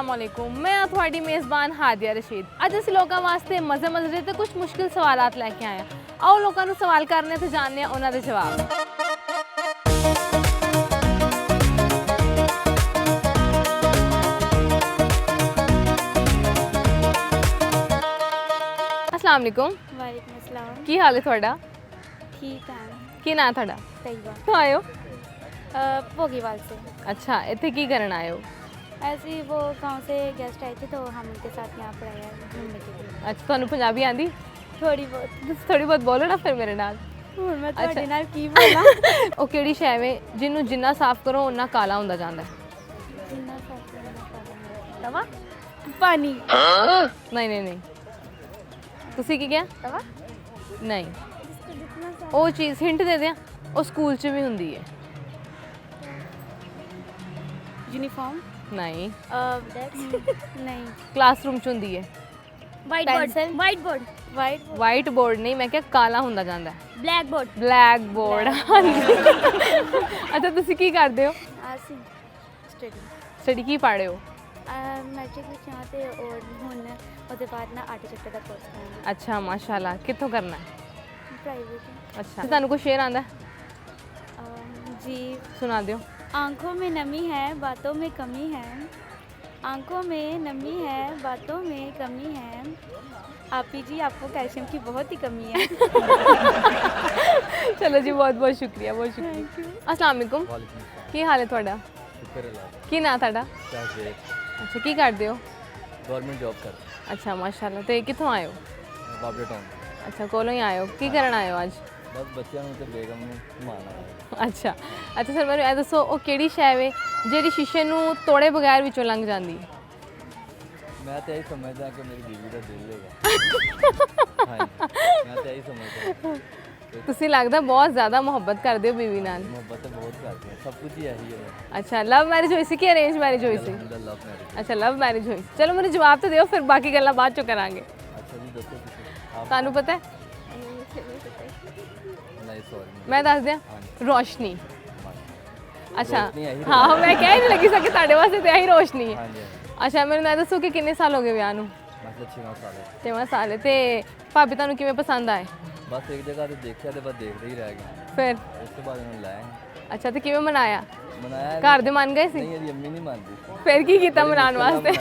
अस्सलामुअलैकुम, मैं हाँ ਤੁਹਾਡੀ ਮੇਜ਼ਬਾਨ ਹਾਦੀਆ ਰਸ਼ੀਦ। ਅੱਜ ਅਸੀਂ ਲੋਕਾਂ ਵਾਸਤੇ ਮਜ਼ੇ ਦੇ ਤੇ ਕੁਝ ਮੁਸ਼ਕਿਲ ਸਵਾਲਾਤ ਲੈ ਕੇ ਆਏ ਹਾਂ। ਆਓ ਲੋਕਾਂ ਨੂੰ ਸਵਾਲ ਕਰਨੇ ਤੇ ਜਾਣਨੇ ਉਹਨਾਂ ਦੇ ਜਵਾਬ। अस्सलाम वालेकुम। वालेकुम अस्सलाम। ਕੀ ਹਾਲ ਹੈ ਤੁਹਾਡਾ? ठीक है। ਕੀ ਨਾਂ ਤੁਹਾਡਾ? तैयबा। ਕਿੱਥੋਂ ਆਏ ਹੋ? भोगीवाल से। अच्छा, ਇੱਥੇ ਕੀ ਕਰਨ ਆਏ ਹੋ? ऐसे ही वो गांव से गेस्ट आए थे तो हम उनके साथ यहाँ पर आए हैं घूमने के लिए। ਅੱਛਾ, ਤੁਹਾਨੂੰ ਪੰਜਾਬੀ ਆਂਦੀ? थोड़ी बहुत। ਥੋੜੀ ਬਹੁਤ ਬੋਲੋ ਨਾ ਫਿਰ ਮੇਰੇ ਨਾਲ। ਹੁਣ ਮੈਂ ਤੁਹਾਡੇ ਅੱਛਾ। ਨਾਲ ਕੀ ਬੋਲਾਂ? ਉਹ ਕਿਹੜੀ ਸ਼ੈ ਵੇ ਜਿਹਨੂੰ ਜਿੰਨਾ ਸਾਫ਼ ਕਰੋ ਉਨਾ ਕਾਲਾ ਹੁੰਦਾ ਜਾਂਦਾ ਹੈ? ਜਿੰਨਾ ਸਾਫ਼ ਕਰਨਾ ਪਾਣੀ। ਤਵਾ? ਪਾਣੀ। ਨਹੀਂ ਤੁਸੀਂ ਕੀ ਕਿਹਾ? ਤਵਾ? ਨਹੀਂ, जिसको जितना साफ। ਉਹ ਚੀਜ਼ ਹਿੰਟ ਦੇ ਦਿਆਂ, ਉਹ ਸਕੂਲ 'ਚ ਵੀ ਹੁੰਦੀ ਹੈ। यूनिफॉर्म। ਨਹੀਂ, नहीं। ਕਲਾਸਰੂਮ 'ਚ ਹੁੰਦੀ ਹੈ। White board. White board. White white board ਨਹੀਂ, ਮੈਂ ਕਿਹਾ ਕਾਲਾ ਹੁੰਦਾ ਜਾਂਦਾ ਹੈ। Black board. Black board. ਅੱਛਾ, ਤੁਸੀਂ ਕੀ ਕਰਦੇ ਹੋ? आसी स्टडी। ਸਟੱਡੀ ਕੀ ਪੜ੍ਹ ਰਹੇ ਹੋ? मैट्रिक ਵਿੱਚ यहाँ ਤੇ और ਹੁਣ ਉਹਦੇ ਬਾਅਦ ਨਾ ਆਰਟ ਸੈਕਟਰ ਦਾ ਕੋਰਸ ਕਰਾਂਗੇ। ਅੱਛਾ, ਮਾਸ਼ਾਅੱਲਾ। ਕਿੱਥੋਂ ਕਰਨਾ ਹੈ? प्राइवेट। ਅੱਛਾ, ਤੁਹਾਨੂੰ ਕੋਈ ਸ਼ੇਰ ਆਂਦਾ? जी। ਸੁਣਾ ਦਿਓ। आंखों में नमी है बातों में कमी है, आंखों में नमी है बातों में कमी है, आप ही जी आपको कैल्शियम की बहुत ही कमी है। ਚਲੋ ਜੀ, ਬਹੁਤ ਬਹੁਤ ਸ਼ੁਕਰੀਆ, ਬਹੁਤ ਸ਼ੁਕਰੀਆ। अस्सलाम वालेकुम। ਕੀ ਹਾਲ ਹੈ ਤੁਹਾਡਾ? ਕੀ ਨਾਂ ਤੁਹਾਡਾ? ਅੱਛਾ, ਕੀ ਕਰਦੇ ਹੋ? गवर्नमेंट जॉब कर ਅੱਛਾ, ਮਾਸ਼ਾਅੱਲਾ। ਤੇ ਕਿੱਥੋਂ ਆਏ ਹੋ? बाबरे टाउन। ਅੱਛਾ, ਕੋਲੋਂ ਹੀ ਆਏ ਹੋ। ਕੀ ਕਰਨ ਆਏ ਹੋ ਅੱਜ? बस बच्चों ਨੂੰ ਤੇ ਬੇਗਮ ਨੂੰ ਘੁਮਾਉਣ ਆਇਆ। ਅੱਛਾ ਸਰ, ਮੈਨੂੰ ਇਹ ਦੱਸੋ, ਉਹ ਕਿਹੜੀ ਸ਼ੈ ਵੇ ਜਿਹੜੀ ਸ਼ੀਸ਼ੇ ਨੂੰ ਤੋੜੇ ਬਗੈਰ ਵਿੱਚੋਂ ਲੰਘ ਜਾਂਦੀ? ਮੈਂ ਤਾਂ ਇਹੀ ਸਮਝਦਾ ਕਿ ਮੇਰੀ ਬੀਵੀ ਦਾ ਦਿਲ ਹੈਗਾ। ਹਾਂਜੀ, ਮੈਂ ਤਾਂ ਇਹੀ ਸਮਝਦਾ। ਤੁਸੀਂ ਲੱਗਦਾ ਬਹੁਤ ਜ਼ਿਆਦਾ ਮੁਹੱਬਤ ਕਰਦੇ ਹੋ ਬੀਵੀ ਨਾਲ। ਮੁਹੱਬਤ ਤਾਂ ਬਹੁਤ ਕਰਦੇ ਹਾਂ, ਸਭ ਕੁਝ ਹੀ ਇਹੀ ਹੈ। ਅੱਛਾ, ਲਵ ਮੈਰਿਜ ਹੋਈ ਸੀ ਕਿ ਅਰੇਂਜ ਮੈਰਿਜ ਹੋਈ ਸੀ? ਅਲਹਮਦੁਲਿਲਾ ਲਵ ਮੈਰਿਜ। ਅੱਛਾ, ਲਵ ਮੈਰਿਜ ਹੋਈ। ਚਲੋ ਮੈਨੂੰ ਜਵਾਬ ਤਾਂ ਦਿਓ, ਫਿਰ ਬਾਕੀ ਗੱਲਾਂ ਬਾਅਦ ਚੋਂ ਕਰਾਂਗੇ। ਅੱਛਾ ਜੀ, ਦੱਸੋ ਤੁਸੀਂ। ਆਪ ਤੁਹਾਨੂੰ ਪਤਾ ਹੈ? ਨਹੀਂ, ਸੌਰੀ। ਮੈਂ ਦੱਸ ਦਿਆਂ, ਹਾਂਜੀ। ਰੋਸ਼ਨੀ। ਅੱਛਾ, ਰੋਸ਼ਨੀ ਇਹੀ ਹਾਂ, ਮੈਂ ਕਹਿ ਹੀ ਨਹੀਂ ਲੱਗੀ ਸਕੀ ਤੁਹਾਡੇ ਵਾਸਤੇ ਤਾਂ ਇਹੀ ਰੋਸ਼ਨੀ ਹੈ। ਹਾਂਜੀ ਅੱਛਾ, ਮੈਨੂੰ ਇਹ ਦੱਸੋ ਕਿ ਕਿੰਨੇ ਸਾਲ ਹੋ ਗਏ ਵਿਆਹ ਨੂੰ? ਮਤਲਬ 6 ਸਾਲ ਹੈ। 6 ਸਾਲ ਹੈ। ਤੇ ਭਾਬੀ ਤੁਹਾਨੂੰ ਕਿਵੇਂ ਪਸੰਦ ਆਏ? ਬਸ ਇੱਕ ਜਗ੍ਹਾ ਤੇ ਦੇਖਿਆ ਤੇ ਬਸ ਦੇਖਦੇ ਹੀ ਰਹਿ ਗਏ। ਫਿਰ ਉਸ ਤੋਂ ਬਾਅਦ ਉਹਨੂੰ ਲਾਇਆ ਅੱਛਾ, ਤੇ ਕਿਵੇਂ ਮਨਾਇਆ? ਮਨਾਇਆ ਘਰ ਦੇ ਮੰਨ ਗਏ ਸੀ? ਨਹੀਂ, ਇਹਦੀ ਅੰਮੀ ਨਹੀਂ ਮੰਨਦੀ। ਫਿਰ ਕੀ ਕੀਤਾ ਮਨਾਉਣ ਵਾਸਤੇ?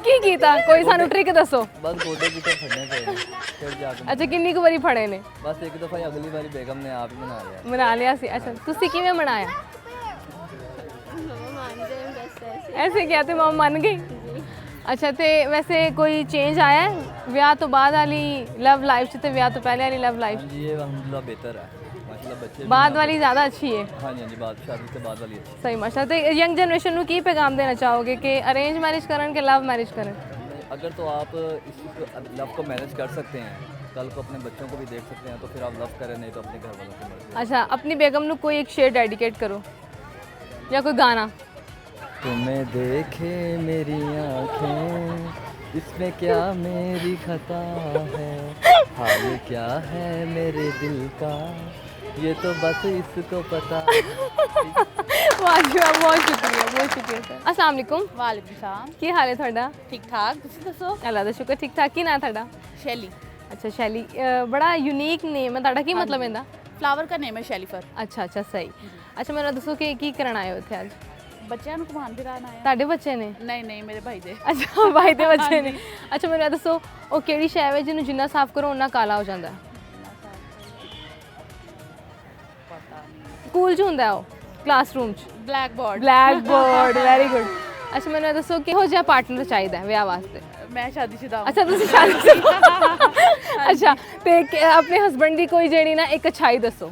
ਕੀ ਕੀਤਾ? ਕੋਈ ਸਾਨੂੰ ਟ੍ਰਿਕ ਦੱਸੋ। ਬਸ ਗੋਡੇ ਕਿਤੇ ਫੜਨੇ ਪਏ, ਫਿਰ ਜਾ ਕੇ ਅੱਛਾ, ਕਿੰਨੀ ਕੁ ਵਾਰੀ ਫੜੇ ਨੇ? ਬਸ ਇੱਕ ਦਫਾ ਹੀ, ਅਗਲੀ ਵਾਰੀ ਬੇਗਮ ਨੇ ਆਪ ਹੀ ਬਣਾ ਲਿਆ। ਮਨਾ ਲਿਆ ਸੀ। ਅੱਛਾ, ਤੁਸੀਂ ਕਿਵੇਂ ਮਨਾਇਆ? ਐਸੇ ਕਿਹਾ ਤੇ ਮਮ ਮੰਨ ਗਈ। ਅੱਛਾ, ਤੇ ਵੈਸੇ ਕੋਈ ਚੇਂਜ ਆਇਆ ਹੈ ਵਿਆਹ ਤੋਂ ਬਾਅਦ ਵਾਲੀ ਲਵ ਲਾਈਫ 'ਚ ਤੇ ਵਿਆਹ ਤੋਂ ਪਹਿਲੇ ਵਾਲੀ ਲਵ ਲਾਈਫ? ਹਾਂਜੀ, ਇਹ ਅਲਹਮਦੁਲਿਲਾ ਬਿਹਤਰ ਹੈ ਮਾਸ਼ਾਅੱਲਾ। ਬੱਚੇ ਬਾਅਦ ਵਾਲੀ ਜ਼ਿਆਦਾ ਅੱਛੀ ਹੈ। ਹਾਂਜੀ, ਬਾਅਦ ਸ਼ਾਦੀ ਤੋਂ ਬਾਅਦ ਵਾਲੀ ਅੱਛੀ। ਸਹੀ ਮਾਸ਼ਾ। ਤੇ ਯੰਗ जनरेशन ਨੂੰ ਕੀ ਪੈगाम देना चाहोगे कि अरेंज मैरिज करें कि लव मैरिज करें? अगर तो आप इस लव को मैनेज कर सकते हैं, कल को अपने बच्चों को भी देख सकते हैं, तो फिर आप लव करें, नहीं तो अपने घर वालों की मर्जी। अच्छा, अपनी बेगम ਨੂੰ ਕੋਈ ਇੱਕ ਸ਼ੇਰ ਡੈਡੀਕੇਟ ਕਰੋ ਜਾਂ ਕੋਈ ਗਾਣਾ। तुम्हें देखे मेरी आँखें, इसमें क्या मेरी खता है, हाल क्या है मेरे दिल का, ये तो बस इसको पता। ਵਾਹ, ਬਹੁਤ ਸ਼ੁਕਰੀਆ ਸਰ। अस्सलाम वालेकुम। ਵਾਲੇਕੁਮ ਸਲਾਮ। ਕੀ ਹਾਲ ਹੈ ਤੁਹਾਡਾ? ਠੀਕ ਠਾਕ, ਤੁਸੀਂ ਦੱਸੋ? ਅੱਲਾ ਦਾ ਸ਼ੁਕਰ, ਠੀਕ ਠਾਕ। ਕੀ ਨਾਂ ਤੁਹਾਡਾ? ਸ਼ੈਲੀ। ਅੱਛਾ, ਸ਼ੈਲੀ। ਬੜਾ ਯੂਨੀਕ ਨੇਮ ਹੈ ਤੁਹਾਡਾ, ਕੀ ਮਤਲਬ ਇਹਦਾ? ਫਲਾਵਰ ਦਾ ਨੇਮ ਹੈ ਸ਼ੈਲੀਫਰ। ਅੱਛਾ, ਸਹੀ। ਅੱਛਾ, ਮੈਨੂੰ ਦੱਸੋ ਕਿ ਕੀ ਕਰਨ ਆਏ ਹੋ ਇੱਥੇ ਅੱਜ? ਬੱਚਿਆਂ ਨੂੰ ਘੁਮਾਉਣ ਫਿਰਾਉਣ ਆਇਆ। ਤੁਹਾਡੇ ਬੱਚੇ ਨੇ? ਨਹੀਂ, ਮੇਰੇ ਭਾਈ ਦੇ। ਅੱਛਾ, ਭਾਈ ਦੇ ਬੱਚੇ ਨੇ। ਅੱਛਾ, ਮੈਨੂੰ ਇਹ ਦੱਸੋ, ਉਹ ਕਿਹੜੀ ਸ਼ੈ ਹੈ ਜਿਹਨੂੰ ਜਿੰਨਾ ਸਾਫ਼ ਕਰੋ ਉਨਾ ਕਾਲਾ ਹੋ ਜਾਂਦਾ ਹੈ? ਸਕੂਲ 'ਚ ਹੁੰਦਾ ਉਹ, ਕਲਾਸਰੂਮ 'ਚ। Black board. Black board, very good. ਅੱਛਾ, ਮੈਨੂੰ ਇਹ ਦੱਸੋ ਕਿਹੋ ਜਿਹਾ ਪਾਰਟਨਰ ਚਾਹੀਦਾ ਹੈ ਵਿਆਹ ਵਾਸਤੇ? ਮੈਂ ਸ਼ਾਦੀशुदा ਹਾਂ। ਅੱਛਾ, ਤੁਸੀਂ ਸ਼ਾਦੀ ਅੱਛਾ, ਤੇ ਆਪਣੇ ਹਸਬੰਡ ਦੀ ਕੋਈ ਜਿਹੜੀ ਨਾ ਇੱਕ ਅੱਛਾਈ ਦੱਸੋ।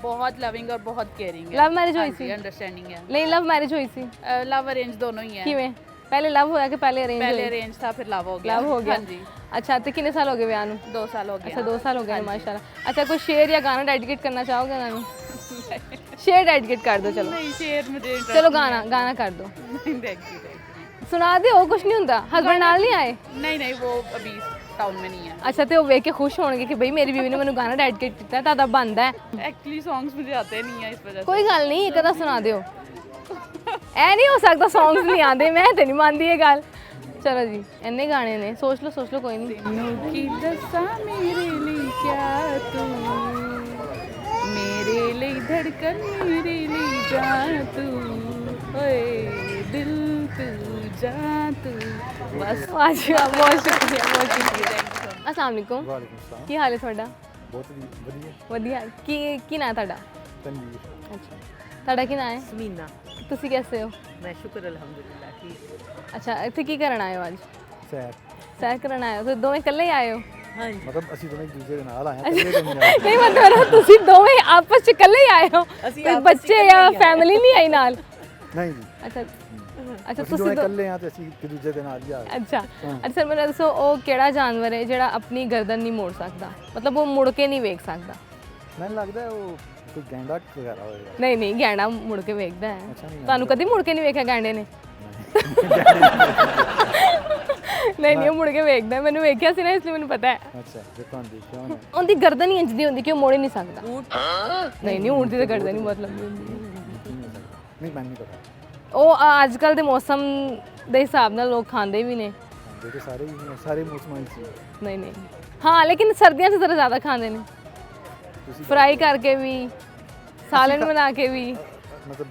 ਬਹੁਤ ਲਵਿੰਗ ਔਰ ਬਹੁਤ ਕੇਅਰਿੰਗ ਹੈ। ਲਵ ਮੈਰਿਜ ਹੋਈ ਸੀ? ਅੰਡਰਸਟੈਂਡਿੰਗ ਹੈ। ਨਹੀਂ, ਲਵ ਮੈਰਿਜ ਹੋਈ ਸੀ। ਲਵ ਅਰੇਂਜ ਦੋਨੋਂ ਹੀ ਹੈ। ਕਿਵੇਂ? ਪਹਿਲੇ ਲਵ ਹੋਇਆ ਕਿ ਪਹਿਲੇ ਅਰੇਂਜ? ਪਹਿਲੇ ਅਰੇਂਜ था, फिर लव हो गया। ਲਵ ਹੋ ਗਿਆ। ਹਾਂਜੀ। ਅੱਛਾ, ਤੇ ਕਿੰਨੇ ਸਾਲ ਹੋ ਗਏ ਵਿਆਹ ਨੂੰ? 2 ਸਾਲ ਹੋ ਗਏ। ਅੱਛਾ, 2 ਸਾਲ ਹੋ ਗਏ ਮਾਸ਼ਾਅੱਲਾ। ਅੱਛਾ, ਕੋਈ ਸ਼ੇਰ ਜਾਂ ਗਾਣਾ ਡੈਡੀਕੇਟ ਕਰਨਾ ਚਾਹੋਗੇ ਉਹਨਾਂ ਨੂੰ? ਸ਼ੇਰ ਡੈਡੀਕੇਟ ਕਰ ਦਿਓ। ਚਲੋ ਨਹੀਂ, ਸ਼ੇਰ ਮੁਝੇ ਚਲੋ ਗਾਣਾ ਕਰ ਦਿਓ। नहीं देखती। ਸੁਣਾ ਦਿਓ, ਕੁਝ ਨਹੀਂ ਹੁੰਦਾ। ਹਸਬੰਡ ਨਾਲ ਨਹੀਂ ਆਏ? नहीं, वो अभी टाउन में नहीं है। ਅੱਛਾ, ਤੇ ਉਹ ਵੇਖ ਕੇ ਖੁਸ਼ ਹੋਣਗੇ ਕਿ ਬਈ ਮੇਰੀ ਬੀਵੀ ਨੇ ਮੈਨੂੰ ਗਾਣਾ ਡੈਡੀਕੇਟ ਕੀਤਾ, ਤਾਂ ਬਣਦਾ ਹੈ। एक्चुअली सॉन्ग्स मुझे आते नहीं है, इस वजह से। ਕੋਈ ਗੱਲ ਨਹੀਂ, ਇੱਕ ਤਾਂ ਸੁਣਾ ਦਿਓ। ਐ ਨਹੀਂ ਹੋ ਸਕਦਾ ਸੌਂਗਸ ਨਹੀਂ ਆਉਂਦੇ, ਮੈਂ ਤੇ ਨਹੀਂ ਮੰਨਦੀ ਇਹ ਗੱਲ। ਚਲੋ ਜੀ ਇੰਨੇ ਗਾਣੇ ਨੇ, ਸੋਚ ਲਓ ਕੋਈ ਨਹੀਂ। ਤੈਨੂੰ ਕੀ ਦੱਸਾਂ ਮੇਰੇ ਲਈ ਕਿਆ ਤੂੰ, ਮੇਰੇ ਲਈ ਧੜਕਨ ਮੇਰੇ ਲਈ ਜਾਨ ਤੂੰ, ਓਏ ਦਿਲ ਤੂੰ ਜਾਨ ਤੂੰ, ਬਸ। ਵਾਹ ਬਹੁਤ ਸ਼ੁਕਰੀਆ। अस्सलाम वालेकुम, वालेकुम सलाम। ਕੀ ਹਾਲ ਹੈ ਤੁਹਾਡਾ? बहुत ਵਧੀਆ। ਵਧੀਆ। ਕੀ ਨਾਂ ਹੈ ਤੁਹਾਡਾ? तनवीर। ਅੱਛਾ, ਤੁਹਾਡਾ ਕੀ ਨਾਂ ਹੈ? समीना। ਤੁਸੀਂ कैसे हो? मैं शुक्र अल्हम्दुलिल्लाह ठीक। ਅੱਛਾ, ਇੱਥੇ ਕੀ ਕਰਨ ਆਏ ਹੋ ਅੱਜ? ਸੈਰ ਸੈਰ ਕਰਨ ਆਏ ਹੋ? ਤੇ ਦੋਵੇਂ ਇਕੱਲੇ ਹੀ ਆਏ ਹੋ? हाँ जी। ਮਤਲਬ ਅਸੀਂ ਦੋਵੇਂ ਇੱਕ ਦੂਜੇ ਦੇ ਨਾਲ ਆਏ ਹਾਂ, ਇਕੱਲੇ ਤਾਂ ਨਹੀਂ ਆਏ। ਨਹੀਂ ਮਤਲਬ ਤੁਸੀਂ ਦੋਵੇਂ ਆਪਸ ਚ ਇਕੱਲੇ ਹੀ ਆਏ ਹੋ, ਅਸੀਂ ਕੋਈ ਆਪਸ ਚ ਬੱਚੇ ਇਕੱਲੇ ਜਾਂ ਹੀ ਆਏ। ਫੈਮਿਲੀ ਨਹੀਂ ਆਈ ਨਾਲ? ਨਹੀਂ ਜੀ, ਅੱਛਾ ਅੱਛਾ, ਅਸੀਂ ਤੁਸੀਂ ਦੋਵੇਂ ਇਕੱਲੇ ਹਾਂ ਤੇ ਅਸੀਂ ਇੱਕ ਦੂਜੇ ਦੇ ਨਾਲ ਹੀ ਆਏ। ਅੱਛਾ ਅੱਛਾ ਸਰ, ਮੈਨੂੰ ਦੱਸੋ ਉਹ ਕਿਹੜਾ ਜਾਨਵਰ ਹੈ ਜਿਹੜਾ ਆਪਣੀ ਗਰਦਨ ਨਹੀਂ ਮੋੜ ਸਕਦਾ, ਮਤਲਬ ਉਹ ਮੁੜ ਕੇ ਨਹੀਂ ਵੇਖ ਸਕਦਾ? ਮੈਨੂੰ ਲੱਗਦਾ ਉਹ ਕੋਈ ਗੈਂਡਾ ਵਗੈਰਾ ਹੋਏਗਾ। ਨਹੀਂ ਨਹੀਂ, ਗੈਂਡਾ ਮੁੜ ਕੇ ਵੇਖਦਾ ਹੈ। ਅੱਛਾ, ਨਹੀਂ ਤੁਹਾਨੂੰ ਕਦੀ ਮੁੜ ਕੇ ਨਹੀਂ ਵੇਖਿਆ ਗੈਂਡੇ ਨੇ? ਨਹੀਂ ਨਹੀਂ, ਉਹ ਮੁੜ ਕੇ ਵੇਖਦਾ ਹੈ। ਮੈਨੂੰ ਵੇਖਿਆ ਸੀ ਨਾ, ਇਸ ਲਈ ਮੈਨੂੰ ਪਤਾ ਹੈ। ਅੱਛਾ, ਜੇ ਤੁਹਾਨੂੰ ਦੇਖਿਆ ਹੋਣਾ। ਉਹਦੀ ਗਰਦਨ ਹੀ ਇੰਜ ਦੀ ਹੁੰਦੀ ਕਿ ਉਹ ਮੋੜ ਹੀ ਨਹੀਂ ਸਕਦਾ। ਨਹੀਂ ਨਹੀਂ, ਊਂਟ ਦੀ ਤਾਂ ਗਰਦਨ ਹੀ ਬਹੁਤ ਲੰਬੀ ਹੁੰਦੀ ਹੈ। ਨਹੀਂ, ਮੈਨੂੰ ਨਹੀਂ ਪਤਾ। ਉਹ ਅੱਜ ਕੱਲ ਦੇ ਮੌਸਮ ਦੇ ਹਿਸਾਬ ਨਾਲ ਲੋਕ ਖਾਂਦੇ ਵੀ ਨੇ। ਖਾਂਦੇ ਤੇ ਸਾਰੇ ਹੀ ਨੇ, ਸਾਰੇ ਮੌਸਮਾਂ ਹੀ ਸੀ। ਨਹੀਂ ਨਹੀਂ, ਹਾਂ ਲੇਕਿਨ ਸਰਦੀਆਂ 'ਚ ਜ਼ਰਾ ਜ਼ਿਆਦਾ ਖਾਂਦੇ ਨੇ, ਫਰਾਈ ਕਰਕੇ ਵੀ, ਸਾਲਨ ਬਣਾ ਕੇ ਵੀ। ਮਤਲਬ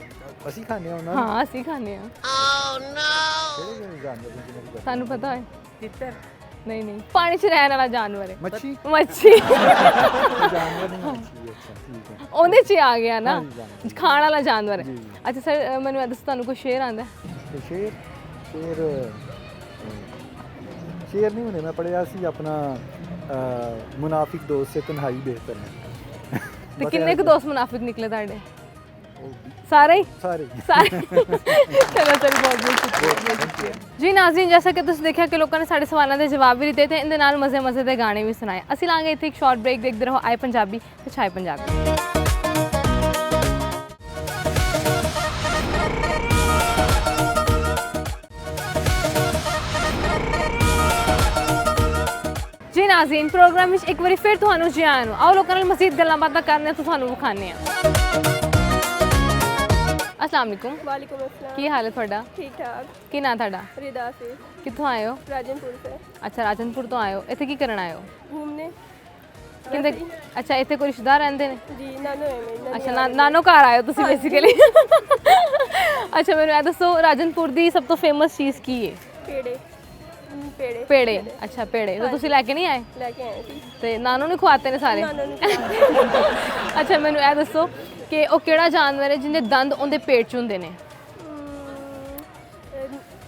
ਅਸੀਂ ਖਾਂਦੇ ਹਾਂ ਉਹਨਾਂ ਨੂੰ। ਹਾਂ ਅਸੀਂ ਖਾਂਦੇ ਹਾਂ। ਕਿਹੜੇ ਕਿਹੜੇ ਜਾਨਵਰ ਨੇ ਜਿਹਨਾਂ ਦੀ ਗੱਲ? ਸਾਨੂੰ ਪਤਾ ਹੈ। तितर। ਨਹੀਂ ਨਹੀਂ, ਪਾਣੀ 'ਚ ਰਹਿਣ ਵਾਲਾ ਜਾਨਵਰ ਹੈ। ਮੱਛੀ ਮੱਛੀ ਜਾਨਵਰ ਨਹੀਂ, ਮੱਛੀ। ਅੱਛਾ ਠੀਕ ਹੈ। ਉਹਦੇ 'ਚ ਹੀ ਆ ਗਿਆ ਨਾ, ਹਾਂਜੀ, ਜਾਨਵਰ। ਖਾਣ ਵਾਲਾ ਜਾਨਵਰ ਹੈ। ਜੀ, ਜੀ। ਅੱਛਾ ਸਰ, ਮੈਨੂੰ ਇਹ ਦੱਸੋ ਤੁਹਾਨੂੰ ਕੋਈ ਸ਼ੇਰ ਆਉਂਦਾ ਹੈ? ਤੇ ਸ਼ੇਰ ਸ਼ੇਰ ਨਹੀਂ ਹੁੰਦੇ। ਮੈਂ ਪੜ੍ਹਿਆ ਸੀ ਆਪਣਾ ਮੁਨਾਫਿਕ ਦੋਸਤ ਸੇ ਤਨਹਾਈ ਬਿਹਤਰ ਹੈ। ਤੇ ਕਿੰਨੇ ਕੁ ਦੋਸਤ ਮੁਨਾਫਿਕ ਨਿਕਲੇ ਤੁਹਾਡੇ? ਸਾਰੇ ਹੀ? ਸਾਰੇ ਸਾਰੇ। ਚਲੋ ਸਰ, ਬਹੁਤ ਬਹੁਤ ਸ਼ੁਕਰੀਆ ਜੀ। ਨਾਜ਼ਰੀਨ, ਜੈਸਾ ਕਿ ਤੁਸੀਂ ਦੇਖਿਆ ਕਿ ਲੋਕਾਂ ਨੇ ਸਾਡੇ ਸਵਾਲਾਂ ਦੇ ਜਵਾਬ ਵੀ ਦਿੱਤੇ ਤੇ ਇਹਦੇ ਨਾਲ ਮਜ਼ੇ ਦੇ ਗਾਣੇ ਵੀ ਸੁਣਾਏ। ਅਸੀਂ ਲਾਂਗੇ ਇੱਥੇ ਇੱਕ ਸ਼ਾਰਟ ਬ੍ਰੇਕ। ਦੇਖਦੇ ਰਹੋ ਆਏ ਪੰਜਾਬੀ ਤੇ ਛਾਏ ਪੰਜਾਬੀ। ਜੀ ਨਾਜ਼ਰੀਨ, ਪ੍ਰੋਗਰਾਮ ਵਿੱਚ ਇੱਕ ਵਾਰੀ ਫਿਰ ਤੁਹਾਨੂੰ ਜੀ ਆਇਆਂ ਨੂੰ। ਆਓ ਲੋਕਾਂ ਨਾਲ ਮਜ਼ੀਦ ਗੱਲਾਂ ਬਾਤਾਂ ਕਰਨੇ ਤੇ ਤੁਹਾਨੂੰ ਵਿਖਾਉਂਦੇ ਹਾਂ। अस्सलाम वालेकुम। वालेकुम अस्सलाम। ਕੀ ਹਾਲ ਹੈ ਤੁਹਾਡਾ? ठीक ठाक। ਕੀ ਨਾਂ ਤੁਹਾਡਾ? रिदा से, ਕਿੱਥੋਂ ਆਏ ਹੋ? राजनपुर से। ਅੱਛਾ, ਰਾਜਨਪੁਰ ਤੋਂ ਆਏ ਹੋ। ਇੱਥੇ ਕੀ ਕਰਨ ਆਏ ਹੋ? घूमने। ਕਿੰਦੇ? ਅੱਛਾ, ਇੱਥੇ ਕੋਈ ਰਿਸ਼ਤੇਦਾਰ ਰਹਿੰਦੇ ਨੇ? जी नानो है मेरी। ਅੱਛਾ, ਨਾਨੋ ਘਰ ਆਏ ਹੋ ਤੁਸੀਂ ਬੇਸਿਕਲੀ। ਅੱਛਾ, ਮੈਨੂੰ ਇਹ ਦੱਸੋ ਰਾਜਨਪੁਰ ਦੀ ਸਭ ਤੋਂ ਫੇਮਸ ਚੀਜ਼ ਕੀ ਹੈ? पेड़े। पेड़े। ਪੇੜੇ। ਅੱਛਾ, ਪੇੜੇ ਤਾਂ ਤੁਸੀਂ ਲੈ ਕੇ ਨਹੀਂ ਆਏ? लेके आए थे। ਤੇ ਨਾਨੋ ਨੇ ਖਵਾਤੇ ਨੇ ਸਾਰੇ? नानो ने खिलाया। ਅੱਛਾ, ਮੈਨੂੰ ਇਹ ਦੱਸੋ ਕਿ ਉਹ ਕਿਹੜਾ ਜਾਨਵਰ ਹੈ ਜਿਹਦੇ ਦੰਦ ਉਹਦੇ ਪੇਟ 'ਚ ਹੁੰਦੇ ਨੇ?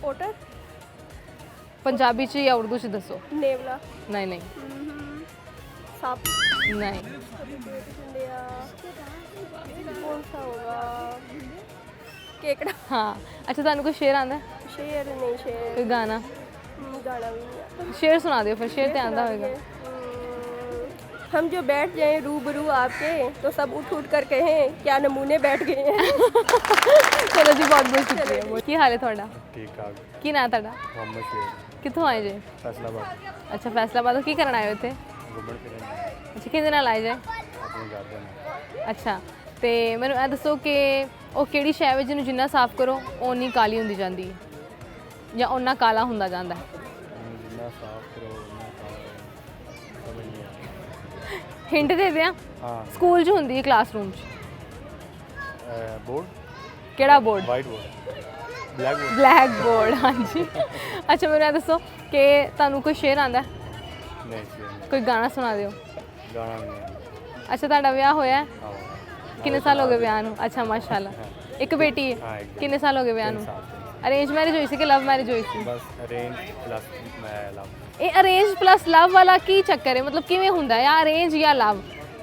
ओटर। ਪੰਜਾਬੀ 'ਚ ਜਾਂ ਉਰਦੂ 'ਚ ਦੱਸੋ। नेवला। ਨਹੀਂ ਨਹੀਂ सांप। ਨਹੀਂ। इंडिया। कौन सा होगा? केकड़ा। ਹਾਂ। ਅੱਛਾ, ਤੁਹਾਨੂੰ ਕੋਈ ਸ਼ੇਰ ਆਉਂਦਾ? शेर नहीं शेर। ਕੋਈ ਗਾਣਾ? गाना भी नहीं आता। ਸ਼ੇਰ ਸੁਣਾ ਦਿਓ ਫਿਰ, ਸ਼ੇਰ ਤੇ ਆਉਂਦਾ ਹੋਏਗਾ। हम जो बैठ जाएं रूबरू आपके तो सब उठ उठ कर कहें क्या नमूने बैठ गए हैं। ਚਲੋ ਜੀ, ਬਹੁਤ ਬਹੁਤ ਸ਼ੁਕਰੀਆ। ਕੀ ਹਾਲ ਹੈ ਤੁਹਾਡਾ? ਠੀਕ ਠਾਕ। ਕੀ ਨਾਂ ਤੁਹਾਡਾ? ਮੁਹੰਮਦ ਸ਼ੇਰ, ਕਿੱਥੋਂ ਆਏ ਜੇ? ਫੈਸਲਾਬਾਦ। ਅੱਛਾ, ਫੈਸਲਾਬਾਦ ਤੋਂ ਕੀ ਕਰਨ ਆਏ ਹੋ ਇੱਥੇ? ਘੁੰਮਣ ਫਿਰਨ ਅੱਛਾ, ਕਿਹਦੇ ਨਾਲ ਆਏ ਜੇ? ਆਪਣੇ ਘਰ ਦੇ ਨਾਲ। ਅੱਛਾ, ਤੇ ਮੈਨੂੰ ਇਹ ਦੱਸੋ ਕਿ ਉਹ ਕਿਹੜੀ ਸ਼ੈ ਹੈ ਜਿਹਨੂੰ ਜਿੰਨਾ ਸਾਫ਼ ਕਰੋ ਓਨੀ ਕਾਲੀ ਹੁੰਦੀ ਜਾਂਦੀ ਹੈ ਜਾਂ ਓਨਾ ਕਾਲਾ ਹੁੰਦਾ ਜਾਂਦਾ ਹੈ? ਜਿੰਨਾ ਸਾਫ਼ ਕਰੋ ਉਹਨਾਂ ਸਮਝ ਨਹੀਂ ਆ। ਹਿੰਟ ਦੇ ਦਿਆਂ? ਹਾਂ, ਸਕੂਲ 'ਚ ਹੁੰਦੀ ਹੈ, ਕਲਾਸਰੂਮ 'ਚ। ਬੋਰਡ, ਕਿਹੜਾ board? White board, black board. Black board. ਹਾਂਜੀ। ਅੱਛਾ, ਮੈਨੂੰ ਇਹ ਦੱਸੋ ਕਿ ਤੁਹਾਨੂੰ ਕੋਈ ਸ਼ੇਰ ਆਉਂਦਾ ਹੈ? ਨਹੀਂ ਸ਼ੇਰ ਕੋਈ ਗਾਣਾ ਸੁਣਾ ਦਿਓ। ਗਾਣਾ ਨਹੀਂ ਆਉਂਦਾ। ਅੱਛਾ, ਤੁਹਾਡਾ ਵਿਆਹ ਹੋਇਆ ਹੈ? ਹਾਂ, ਕਿੰਨੇ ਸਾਲ ਹੋ ਗਏ ਵਿਆਹ ਨੂੰ? ਅੱਛਾ, ਮਾਸ਼ਾਅੱਲਾ। ਇੱਕ ਬੇਟੀ ਹਾਂ, ਹੈ? ਇੱਕ ਬੇਟੀ। ਕਿੰਨੇ ਸਾਲ ਹੋ ਗਏ ਵਿਆਹ ਨੂੰ? 3 ਸਾਲ ਤੋਂ। ਅਰੇਂਜ ਮੈਰਿਜ ਹੋਈ ਸੀ ਕਿ ਲਵ ਮੈਰਿਜ ਹੋਈ ਸੀ? ਬਸ ਅਰੇਂਜ ਪਲੱਸ ਮੈਂ ਲਵ। ਇਹ ਅਰੇਂਜ ਪਲੱਸ ਲਵ ਵਾਲਾ ਕੀ ਚੱਕਰ ਹੈ? ਮਤਲਬ ਕਿਵੇਂ ਹੁੰਦਾ ਹੈ? ਜਾਂ ਅਰੇਂਜ ਜਾਂ ਲਵ?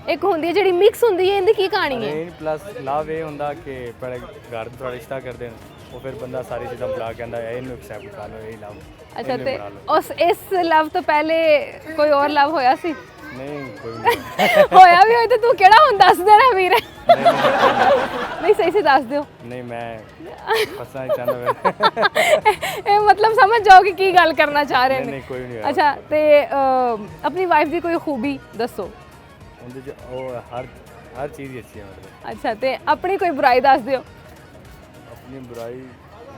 ਇੱਕ ਹੁੰਦੀ ਹੈ ਜਿਹੜੀ ਮਿਕਸ ਹੁੰਦੀ ਹੈ, ਇਹਦੀ ਕੀ ਕਹਾਣੀ ਹੈ? ਅਰੇਂਜ ਪਲੱਸ ਲਵ ਇਹ ਹੁੰਦਾ ਕਿ ਪਹਿਲੇ ਘਰ ਤੋਂ ਰਿਸ਼ਤਾ ਕਰਦੇ ਨੇ, ਉਹ ਫਿਰ ਬੰਦਾ ਸਾਰੀ ਚੀਜ਼ਾਂ ਬੁਲਾ ਕੇ ਕਹਿੰਦਾ ਇਹਨੂੰ ਐਕਸੈਪਟ ਕਰ ਲਓ, ਇਹ ਲਵ। ਅੱਛਾ, ਤੇ ਇਸ ਲਵ ਤੋਂ ਪਹਿਲੇ ਕੋਈ ਹੋਰ ਲਵ ਹੋਇਆ ਸੀ? ਨਹੀਂ ਕੋਈ ਨਹੀਂ। ਹੋਇਆ ਵੀ ਹੋਇਆ ਤੇ ਤੂੰ ਕਿਹੜਾ ਹੁਣ ਦੱਸ ਦੇਣਾ ਵੀਰ। ਨਹੀਂ, ਸਹੀ ਦੱਸ ਦਿਓ। ਨਹੀਂ ਮੈਂ ਫਸਣਾ ਨਹੀਂ ਚਾਹੁੰਦਾ। ਇਹ ਮਤਲਬ ਸਮਝ ਜਾਓ ਕਿ ਕੀ ਗੱਲ ਕਰਨਾ ਚਾਹ ਰਹੇ ਨਹੀਂ ਨੇ। ਨਹੀਂ ਕੋਈ ਨਹੀਂ ਹੋਇਆ। ਅੱਛਾ, ਤੇ ਆਪਣੀ ਵਾਈਫ ਦੀ ਕੋਈ ਖੂਬੀ ਦੱਸੋ। ਉਹਦੇ ਚ ਉਹ ਹਰ ਚੀਜ਼ ਹੀ ਅੱਛੀ ਹੈ ਮਤਲਬ। ਅੱਛਾ, ਤੇ ਆਪਣੀ ਕੋਈ ਬੁਰਾਈ ਦੱਸ ਦਿਓ। ਆਪਣੀ अपनी बुराई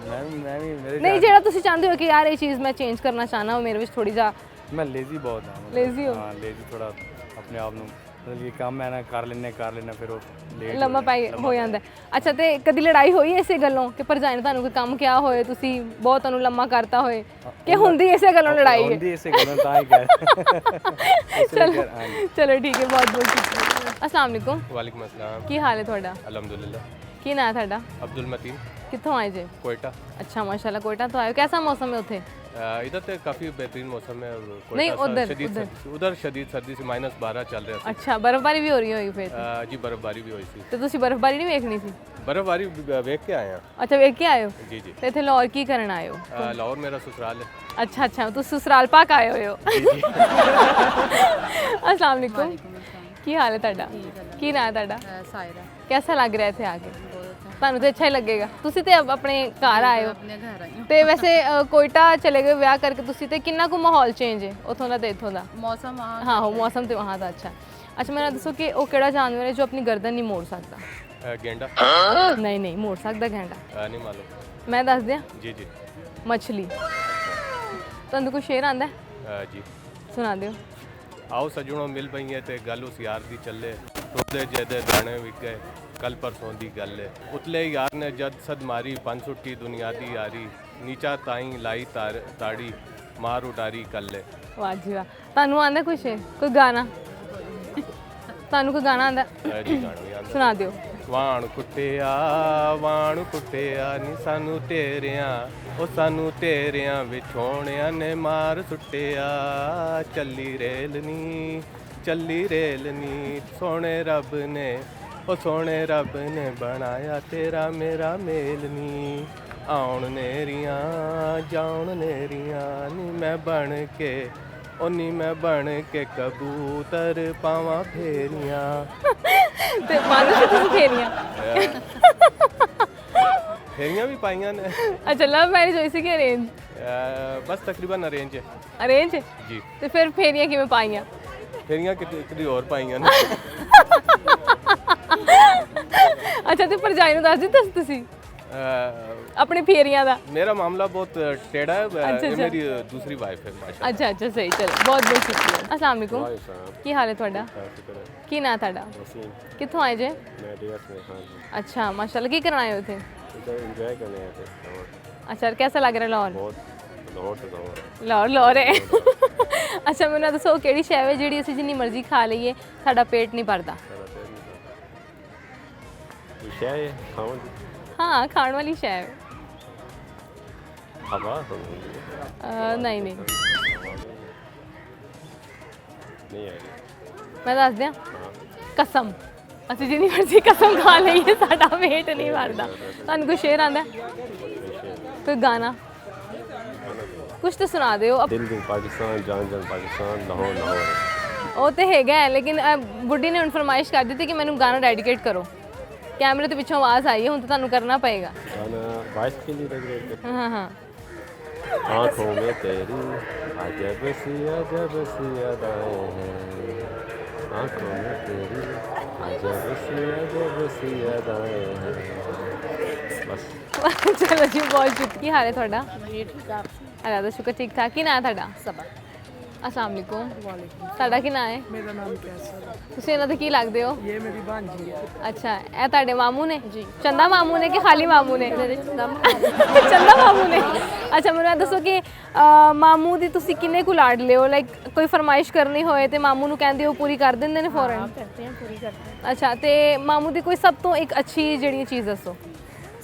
मैं भी मेरे नहीं ਜਿਹੜਾ ਤੁਸੀਂ ਚਾਹੁੰਦੇ ਹੋ ਕਿ ਯਾਰ ਇਹ ਚੀਜ਼ ਮੈਂ ਚੇਂਜ ਕਰਨਾ ਚਾਹਨਾ ਮੇਰੇ ਵਿੱਚ ਥੋੜੀ ਜਿਹਾ मैं लेजी बहुत हाँ Lazy हो? हाँ लेजी थोड़ा अपने आप ਨੂੰ मतलब ये ਕੰਮ ਹੈ ਨਾ ਕਰ ਲੈਣਾ ਫਿਰ ਉਹ ਲੇਟ ਲੰਮਾ ਪਾਈ ਹੋ ਜਾਂਦਾ ਹੈ। ਅੱਛਾ ਤੇ ਕਦੀ ਲੜਾਈ ਹੋਈ ਇਸੇ ਗੱਲੋਂ ਕਿ ਭਰਜਾਈ ਨੇ ਤੁਹਾਨੂੰ ਕੋਈ ਕੰਮ ਕਿਹਾ ਹੋਏ ਤੁਸੀਂ ਬਹੁਤ ਤੁਹਾਨੂੰ ਲੰਮਾ ਕਰਤਾ ਹੋਏ ਕਿ ਹੁੰਦੀ ਇਸੇ ਗੱਲੋਂ ਲੜਾਈ ਹੈ ਹੁੰਦੀ ਇਸੇ ਗੱਲੋਂ ਤਾਂ ਹੀ ਕਹਿ ਚਲੋ ਠੀਕ ਹੈ ਬਹੁਤ ਬਹੁਤ ਸ਼ੁਕਰੀਆ अस्सलाम वालेकुम वालेकुम अस्सलाम ਕੀ ਹਾਲ ਹੈ ਤੁਹਾਡਾ अल्हम्दुलिल्लाह ਕੀ ਨਾਂ ਹੈ ਤੁਹਾਡਾ अब्दुल मतीन ਕਿੱਥੋਂ ਆਏ ਜੇ कोयटा अच्छा माशाल्लाह कोयटा तो आए हो। कैसा मौसम है उथे इधर तो काफ़ी बेहतरीन मौसम है और कोयटा नहीं, सा उधर- शदीद उधर। सर्दी- उधर शदीद सर्दी से -12 चल रहा है अच्छा बर्फबारी भी हो रही होगी फिर जी बर्फबारी भी हुई थी ਤੇ ਤੁਸੀਂ ਬਰਫਬਾਰੀ ਨਹੀਂ ਵੇਖਣੀ ਸੀ बर्फबारी वेख के आए हैं ਅੱਛਾ ਵੇਖ ਕੇ ਆਏ ਹੋ जी जी ਤੇ ਇੱਥੇ ਲਾਹੌਰ ਕੀ ਕਰਨ ਆਏ ਹੋ लाहौर मेरा ससुराल है अच्छा अच्छा ਤੁਸੀਂ ਸਸਰਾਲ ਪਾਕ ਆਏ ਹੋਏ ਹੋ अस्सलाम वालेकुम ਕੀ ਹਾਲ ਹੈ ਤੁਹਾਡਾ ਕੀ ਨਾਂ ਹੈ ਤੁਹਾਡਾ सायरा कैसा लग रहा है ਇੱਥੇ ਆ ਕੇ बहुत अच्छा ਤੁਹਾਨੂੰ ਤੇ ਅੱਛਾ ਹੀ ਲੱਗੇਗਾ ਤੁਸੀਂ ਤੇ ਆਪਣੇ ਘਰ ਆਏ ਹੋ अपने घर आई हूँ ਤੇ ਵੈਸੇ ਕੋਇਟਾ ਚਲੇ ਗਏ ਵਿਆਹ ਕਰਕੇ ਤੁਸੀਂ ਤੇ ਕਿੰਨਾ ਕੁ ਮਾਹੌਲ ਚੇਂਜ ਹੈ ਉਥੋਂ ਦਾ ਤੇ ਇਥੋਂ ਦਾ मौसम वहाँ ਹਾਂ ਹੋ ਮੌਸਮ ਤੇ ਵਹਾਂ ਦਾ ਅੱਛਾ ਅੱਛਾ ਮੈਨੂੰ ਦੱਸੋ ਕਿ ਉਹ ਕਿਹੜਾ ਜਾਨਵਰ ਹੈ ਜੋ ਆਪਣੀ ਗਰਦਨ ਨਹੀਂ ਮੋੜ ਸਕਦਾ गेंडा ਨਹੀਂ ਨਹੀਂ ਮੋੜ ਸਕਦਾ ਘੰਟਾ नहीं मालूम ਮੈਂ ਦੱਸ ਦਿਆਂ जी जी ਮੱਛਲੀ ਤੁਹਾਨੂੰ ਕੋਈ ਸ਼ੇਰ ਆਂਦਾ ਹੈ? जी ਸੁਣਾ ਦਿਓ आओ सजणों मिल पई है ते गल उस यार दी चले टुरदे जेदे दाने विक गए कल परसों दी गल है उतले यार ने जद सद मारी पन सुट्टी दुनिया दी यारी नीचा ताई लाई ताड़ी मार उडारी कल्ले ਵਾਹ ਜੀ ਵਾਹ ਤੁਹਾਨੂੰ ਆਂਦਾ ਕੋਈ ਸ਼ੇਰ ਕੋਈ ਗਾਣਾ ਤੁਹਾਨੂੰ ਕੋਈ ਗਾਣਾ ਆਂਦਾ जी गानो याद ਸੁਣਾ ਦਿਓ ਵਾਣ ਕੁੱਟਿਆ ਨੀ ਸਾਨੂੰ ਤੇਰਿਆਂ ਉਹ ਸਾਨੂੰ ਤੇਰਿਆਂ ਵਿਛੋਣਿਆਂ ਨੇ ਮਾਰ ਸੁੱਟਿਆ ਚੱਲੀ ਰੇਲ ਨੀ ਸੋਹਣੇ ਰੱਬ ਨੇ ਬਣਾਇਆ ਤੇਰਾ ਮੇਰਾ ਮੇਲ ਨੀ ਆਉਣ ਨੇਰੀਆਂ ਜਾਉਣ ਨੇਰੀਆਂ ਨੀ ਮੈਂ ਬਣ ਕੇ ਕਬੂਤਰ ਪਾਵਾਂ ਫੇਰੀਆਂ ਤੇ ਬੰਦ ਸੀ ਤੁਸੀਂ ਫੇਰੀਆਂ ਫੇਰੀਆਂ ਵੀ ਪਾਈਆਂ ਨੇ ਅੱਛਾ ਲਵ ਮੈਰਿਜ ਹੋਈ ਸੀ ਕਿ ਅਰੇਂਜ ਬਸ ਤਕਰੀਬਨ ਅਰੇਂਜ ਹੈ ਅਰੇਂਜ ਜੀ ਤੇ ਫਿਰ ਫੇਰੀਆਂ ਕਿਵੇਂ ਪਾਈਆਂ ਫੇਰੀਆਂ ਕਿਤੇ ਹੋਰ ਪਾਈਆਂ ਨੇ ਅੱਛਾ ਤੇ ਭਰਜਾਈ ਨੂੰ ਦੱਸ ਦਿੱਤਾ ਸੀ ਤੁਸੀਂ ਆਪਣੇ ਫੇਰੀਆਂ ਦਾ मेरा मामला बहुत टेढ़ा है अच्छा, ये अच्छा। मेरी दूसरी वाइफ है माशा ਅੱਛਾ ਅੱਛਾ ਸਹੀ ਚਲੋ ਬਹੁਤ ਬਹੁਤ ਸ਼ੁਕਰੀਆ अस्सलाम वालेकुम ਕੀ ਹਾਲ ਹੈ ਤੁਹਾਡਾ ਕੀ ਨਾਂ ਤੁਹਾਡਾ ਕਿੱਥੋਂ ਆਏ ਜੇ अच्छा माशाल्लाह ਕੀ ਕਰਨ ਆਏ ਹੋ ਇੱਥੇ अच्छा कैसा लग रहा है ਲਾਹੌਰ ਲਾਹੌਰ ਹੈ ਅੱਛਾ ਮੈਨੂੰ ਦੱਸੋ ਕਿਹੜੀ ਸ਼ੈ ਹੈ ਜਿਹੜੀ ਅਸੀਂ ਜਿੰਨੀ ਮਰਜ਼ੀ ਖਾ ਲਈਏ ਸਾਡਾ ਪੇਟ ਨਹੀਂ ਭਰਦਾ ਹਾਂ ਖਾਣ ਵਾਲੀ ਸ਼ੈ ਹੈ ਨਹੀਂ ਨਹੀਂ ਮੈਂ ਦੱਸ ਦਿਆਂ ਕਸਮ ਅਸੀਂ ਜਿੰਨੀ ਮਰਜ਼ੀ ਕਸਮ ਖਾ ਲਈਏ ਸਾਡਾ ਪੇਟ ਨਹੀਂ ਭਰਦਾ ਤੁਹਾਨੂੰ ਕੋਈ ਸ਼ੇਰ ਆਂਦਾ ਕੋਈ ਗਾਣਾ ਕੁਛ ਤਾਂ ਸੁਣਾ ਦਿਓ दिल पाकिस्तान जान पाकिस्तान लाहौर ਉਹ ਤੇ ਹੈਗਾ ਹੈ, ਲੇਕਿਨ ਬੁੱਢੀ ਨੇ ਹੁਣ ਫਰਮਾਇਸ਼ ਕਰ ਦਿੱਤੀ ਕਿ ਮੈਨੂੰ ਗਾਣਾ ਡੈਡੀਕੇਟ ਕਰੋ ਕੈਮਰੇ ਦੇ ਪਿੱਛੋਂ ਆਵਾਜ਼ ਆਈ ਹੈ ਹੁਣ ਤਾਂ ਤੁਹਾਨੂੰ ਕਰਨਾ ਪਏਗਾ गाना वॉइस के लिए लग रहे थे ਹਾਂ ਹਾਂ आँखों में तेरी अजब सी अदाएं हैं आँखों में तेरी अजब सी अदाएं हैं बस ਚਲੋ ਜੀ ਬਹੁਤ ਸ਼ੁਕਰੀਆ ਕੀ ਹਾਲ ਹੈ ਤੁਹਾਡਾ ਅੱਲਾ ਦਾ ਸ਼ੁਕਰ ਠੀਕ ਠਾਕ ਕੀ ਨਾਂ ਹੈ ਤੁਹਾਡਾ सबा अस्सलाम वालेकुम ਤੁਹਾਡਾ ਕੀ ਨਾਂ ਹੈ मेरा नाम कैसा ਤੁਸੀਂ ਇਹਨਾਂ ਦੇ ਕੀ ਲੱਗਦੇ ਹੋ ये मेरी भांजी है ਅੱਛਾ ਇਹ ਤੁਹਾਡੇ ਮਾਮੂ ਨੇ ਜੀ ਚੰਦਾ ਮਾਮੂ ਨੇ ਕਿ ਖਾਲੀ ਮਾਮੂ ਨੇ ਚੰਦਾ ਮਾਮੂ ਨੇ ਅੱਛਾ ਮੈਨੂੰ ਇਹ ਦੱਸੋ ਕਿ ਮਾਮੂ ਦੀ ਤੁਸੀਂ ਕਿੰਨੇ ਕੁ ਲਾਡ ਲਿਓ ਲਾਈਕ ਕੋਈ ਫਰਮਾਇਸ਼ ਕਰਨੀ ਹੋਏ ਤੇ ਮਾਮੂ ਨੂੰ ਕਹਿੰਦੇ ਹੋ ਪੂਰੀ ਕਰ ਦਿੰਦੇ ਨੇ ਫੌਰਨ करते हैं पूरी करते हैं ਅੱਛਾ ਤੇ ਮਾਮੂ ਦੀ ਕੋਈ ਸਭ ਤੋਂ ਇੱਕ ਅੱਛੀ ਜਿਹੜੀ ਚੀਜ਼ ਦੱਸੋ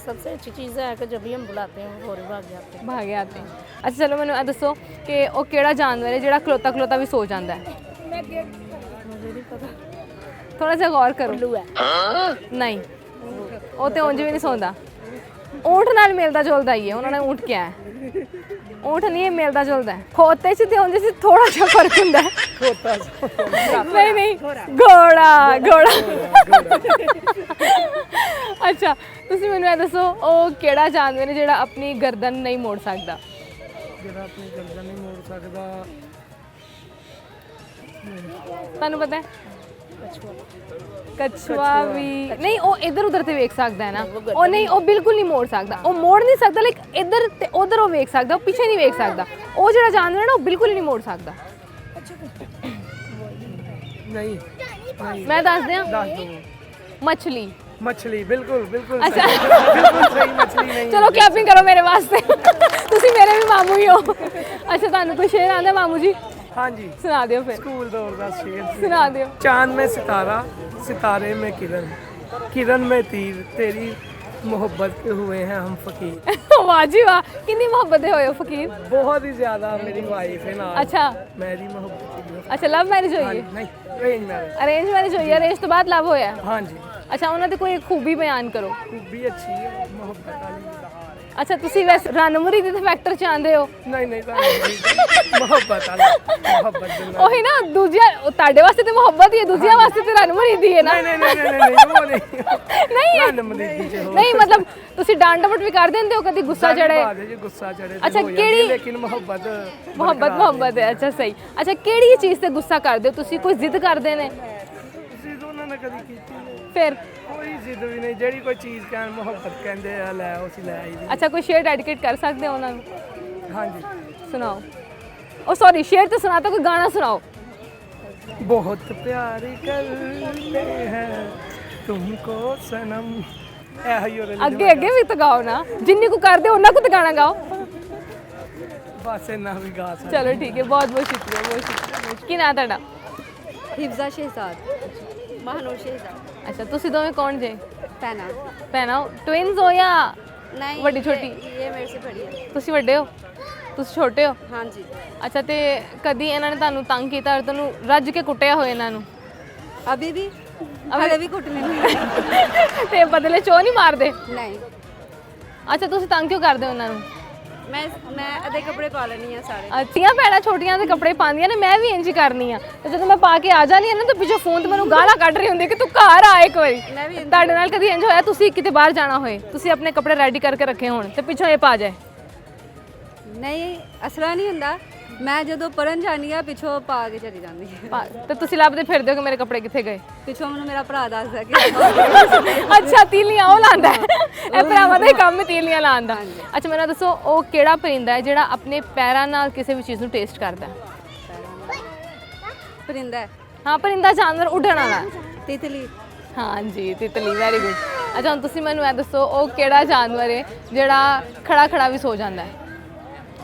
सबसे अच्छी चीज़ है कि जब भी हम बुलाते हैं वो फौरी भाग जाते हैं ਭਾਗੇ ਆਤੇ ਅੱਛਾ ਚਲੋ ਮੈਨੂੰ ਇਹ ਦੱਸੋ ਕਿ ਉਹ ਕਿਹੜਾ ਜਾਨਵਰ ਹੈ ਜਿਹੜਾ ਖਲੋਤਾ ਵੀ ਸੋ ਜਾਂਦਾ ਹੈ मुझे नहीं पता ਥੋੜਾ ਜਿਹਾ ਗੌਰ ਕਰੋ उल्लू है ਨਹੀਂ ਉਹ ਤੇ ਉਂਝ ਵੀ ਨਹੀਂ ਸੌਂਦਾ ਊਂਠ ਨਾਲ ਮਿਲਦਾ ਜੁਲਦਾ ਹੀ ਹੈ ਉਹਨਾਂ ਨੇ ਊਂਠ ਕਿਹਾ ਹੈ ਊਂਠ ਨਹੀਂ ਇਹ ਮਿਲਦਾ ਜੁਲਦਾ ਹੈ ਖੋਤੇ 'ਚ ਤੇ ਉਂਝ 'ਚ ਥੋੜਾ ਜਿਹਾ ਫਰਕ ਹੁੰਦਾ ਹੈ ਨਹੀਂ ਨਹੀਂ ਘੋੜਾ ਅੱਛਾ ਤੁਸੀਂ ਮੈਨੂੰ ਇਹ ਦੱਸੋ ਉਹ ਕਿਹੜਾ ਜਾਨਵਰ ਹੈ ਜਿਹੜਾ ਆਪਣੀ ਗਰਦਨ ਨਹੀਂ ਮੋੜ ਸਕਦਾ ਜਿਹੜਾ ਆਪਣੀ ਗਰਦਨ ਨਹੀਂ ਮੋੜ ਸਕਦਾ ਤੁਹਾਨੂੰ ਪਤਾ ਹੈ ਕਛੂਆ ਵੀ ਨਹੀਂ, ਉਹ ਇੱਧਰ ਉੱਧਰ ਤੇ ਵੇਖ ਸਕਦਾ ਹੈ ਨਾ, ਉਹ ਨਹੀਂ, ਉਹ ਬਿਲਕੁਲ ਨਹੀਂ ਮੋੜ ਸਕਦਾ, ਉਹ ਮੋੜ ਨਹੀਂ ਸਕਦਾ, ਲਾਈਕ ਇੱਧਰ ਤੇ ਉੱਧਰ ਉਹ ਵੇਖ ਸਕਦਾ, ਉਹ ਪਿੱਛੇ ਨਹੀਂ ਵੇਖ ਸਕਦਾ। ਉਹ ਜਿਹੜਾ ਜਾਨਵਰ ਹੈ ਨਾ, ਉਹ ਬਿਲਕੁਲ ਹੀ ਨਹੀਂ ਮੋੜ ਸਕਦਾ। नहीं ਮੈਂ ਦੱਸ ਦਿਆਂ, ਦੱਸ ਦੋ। ਮੱਛਲੀ। मछली बिल्कुल बिल्कुल अच्छा। सही, बिल्कुल सही मछली नहीं ਚਲੋ ਕੈਪਿੰਗ ਕਰੋ ਮੇਰੇ ਵਾਸਤੇ, ਤੁਸੀਂ ਮੇਰੇ ਵੀ ਮਾਮੂ ਹੀ ਹੋ। ਅੱਛਾ, ਤੁਹਾਨੂੰ ਕੋਈ ਸ਼ੇਰ ਆਉਂਦਾ ਮਾਮੂ ਜੀ? हाँ जी ਸੁਣਾ ਦਿਓ ਫਿਰ, स्कूल दौर का शेर ਸੁਣਾ ਦਿਓ। चांद में सितारा सितारे में किरण किरण में तीर तेरी मोहब्बत के हुए हैं हम फकीर। ਵਾਹ ਜੀ ਵਾਹ, ਕਿੰਨੀ ਮੁਹੱਬਤ ਦੇ ਹੋਏ ਹੋ ਫਕੀਰ। बहुत ही ज्यादा मेरी वाइफ है ना ਅੱਛਾ मेरी मोहब्बत की ਅੱਛਾ, ਲਵ ਮੈਰਿਜ ਹੋਈ ਹੈ? नहीं रेंज मैरिज ਅਰੇਂਜ ਮੈਰਿਜ ਹੋਈ ਹੈ? ਅਰੇਂਜ ਤੋਂ ਬਾਅਦ ਲਵ ਹੋਇਆ? हाँ जी ਅੱਛਾ, ਉਹਨਾਂ ਦੀ ਕੋਈ ਖੂਬੀ ਬਿਆਨ ਕਰੋ। खूबी अच्छी है मोहब्बत वाली ਅੱਛਾ, ਤੁਸੀਂ ਵੈਸੇ ਰਣਮੁਰੀ ਦੇ ਫੈਕਟਰ ਚ ਆਂਦੇ ਹੋ? नहीं नहीं मोहब्बत वाली मोहब्बत दिल ਉਹੀ ਨਾ, ਦੂਜਿਆਂ ਤੁਹਾਡੇ ਵਾਸਤੇ ਤੇ ਮੁਹੱਬਤ ਹੀ ਹੈ, ਦੂਜਿਆਂ ਵਾਸਤੇ ਤੇ ਰਣਮੁਰੀ ਦੀ ਹੈ ਨਾ। नहीं नहीं नहीं नहीं नहीं वो नहीं ਨਹੀਂ ਹੈ? रनमरीदी च हो ਨਹੀਂ ਮਤਲਬ ਤੁਸੀਂ ਡਾਂਟ ਡਪਟ ਵੀ ਕਰ ਦਿੰਦੇ ਹੋ, ਕਦੀ ਗੁੱਸਾ ਚੜੇ? बात है जी गुस्सा चढ़े अच्छा, तो हो जाती है, केड़ी- लेकिन मोहब्बत ਮੁਹੱਬਤ ਹੈ। ਅੱਛਾ ਸਹੀ। ਅੱਛਾ, ਕਿਹੜੀ ਚੀਜ਼ ਤੇ ਗੁੱਸਾ ਕਰਦੇ ਹੋ ਤੁਸੀਂ? ਕੋਈ ਜ਼ਿੱਦ ਕਰਦੇ ਨੇ जिद उन्होंने कभी की नहीं ਫਿਰ? कोई जिद भी नहीं जेड़ी कोई चीज कहन मोहब्बत कहंदे आ लै उसी लै आई दी। ਅੱਛਾ, ਕੋਈ ਸ਼ੇਰ ਡੈਡੀਕੇਟ ਕਰ ਸਕਦੇ ਹੋ ਉਹਨਾਂ ਨੂੰ? हाँ जी ਸੁਣਾਓ। ਉਹ ਸੌਰੀ, ਸ਼ੇਰ ਤੇ ਸੁਣਾਤਾ, ਕੋਈ ਗਾਣਾ ਸੁਣਾਓ। बहुत प्यारी करते हैं तुमको सनम ਅੱਗੇ ਅੱਗੇ ਵੀ ਤਾਂ ਗਾਓ ਨਾ, ਜਿੰਨੀ ਕੁ ਕਰਦੇ ਹੋ ਉਹਨਾਂ ਕੁ ਤਾਂ ਗਾਣਾ ਗਾਓ। बस इन्ना भी गा सकते। ਚਲੋ ਠੀਕ ਹੈ, ਬਹੁਤ ਬਹੁਤ ਸ਼ੁਕਰੀਆ, ਬਹੁਤ ਸ਼ੁਕਰੀਆ। ਕੀ ਨਾਂ ਤੁਹਾਡਾ? हिफ्जा शहजाद, महानूर शहजाद, ਅੱਛਾ, ਤੁਸੀਂ ਦੋਵੇਂ ਕੌਣ ਜੇ? पैना ਭੈਣਾਂ ਟਵਿਨਸ ਹੋ ਜਾਂ नहीं ਵੱਡੀ ਛੋਟੀ? ये मेरे से बड़ी है। ਤੁਸੀਂ ਵੱਡੇ ਹੋ, ਤੁਸੀਂ ਛੋਟੇ ਹੋ? हाँ जी, ਅੱਛਾ, ਤੇ ਕਦੀ ਇਹਨਾਂ ਨੇ ਤੁਹਾਨੂੰ ਤੰਗ ਕੀਤਾ ਔਰ ਤੁਹਾਨੂੰ ਰੱਜ ਕੇ ਕੁੱਟਿਆ ਹੋਇਆ ਇਹਨਾਂ ਨੂੰ? अभी भी हले भी कुटने नहीं। ਤੇ ਬਦਲੇ ਚੋ ਨਹੀਂ ਮਾਰਦੇ? नहीं, ਅੱਛਾ, ਤੁਸੀਂ ਤੰਗ ਕਿਉਂ ਕਰਦੇ ਹੋ ਉਹਨਾਂ ਨੂੰ? मैं अदे कपड़े पा लेनी है सारे। ਅੱਛੀਆਂ ਭੈਣਾਂ ਛੋਟੀਆਂ ਦੇ ਕੱਪੜੇ ਪਾਉਂਦੀਆਂ ਨੇ, ਮੈਂ ਵੀ ਇੰਜ ਹੀ ਕਰਨੀ ਆ। ਤੇ ਜਦੋਂ ਮੈਂ ਪਾ ਕੇ ਆ ਜਾਂਦੀ ਆ ਨਾ, ਤਾਂ ਪਿੱਛੋਂ ਫੋਨ ਤੇ ਮੈਨੂੰ ਗਾਲਾਂ ਕੱਢ ਰਹੀ ਹੁੰਦੀ ਕਿ ਤੂੰ ਘਰ ਆ ਇੱਕ ਵਾਰੀ। मैं भी ਤੁਹਾਡੇ ਨਾਲ ਕਦੀ ਇੰਜ ਹੋਇਆ ਤੁਸੀਂ ਕਿਤੇ ਬਾਹਰ ਜਾਣਾ ਹੋਏ, ਤੁਸੀਂ ਆਪਣੇ ਕੱਪੜੇ ਰੈਡੀ ਕਰਕੇ ਰੱਖੇ ਹੋਣ ਤੇ ਪਿੱਛੋਂ ਇਹ ਪਾ ਜਾਏ? नहीं असरा नहीं हुंदा। मैं जदों पढ़न जानी आ पिछों पा के चली जांदी है। ਤੇ ਤੁਸੀਂ ਲੱਭਦੇ ਫਿਰਦੇ ਹੋ ਕਿ ਮੇਰੇ ਕੱਪੜੇ ਕਿੱਥੇ ਗਏ? पिछों मैनूं मेरा भरा दसदा कि ਅੱਛਾ, ਤੀਲੀਆਂ ਉਹ ਲਾਂਦਾ ਹੈ। ਇਹ ਭਰਾਵਾਂ ਦਾ ਹੀ ਕੰਮ ਹੈ ਤੀਲੀਆਂ ਲਾਉਣ ਦਾ। ਅੱਛਾ, ਮੈਨੂੰ ਦੱਸੋ, ਉਹ ਕਿਹੜਾ ਪਰਿੰਦਾ ਹੈ ਜਿਹੜਾ ਆਪਣੇ ਪੈਰਾਂ ਨਾਲ ਕਿਸੇ ਵੀ ਚੀਜ਼ ਨੂੰ ਟੇਸਟ ਕਰਦਾ ਹੈ? परिंदा है, ਹਾਂ, ਪਰਿੰਦਾ ਜਾਨਵਰ ਉੱਡਣ ਵਾਲਾ ਹੈ। तितली, ਹਾਂਜੀ, ਤਿਤਲੀ, ਵੈਰੀ ਗੁੱਡ। ਅੱਛਾ, ਹੁਣ ਤੁਸੀਂ ਮੈਨੂੰ ਇਹ ਦੱਸੋ, ਉਹ ਕਿਹੜਾ ਜਾਨਵਰ ਹੈ ਜਿਹੜਾ ਖੜਾ ਖੜਾ ਵੀ ਸੋ ਜਾਂਦਾ ਹੈ?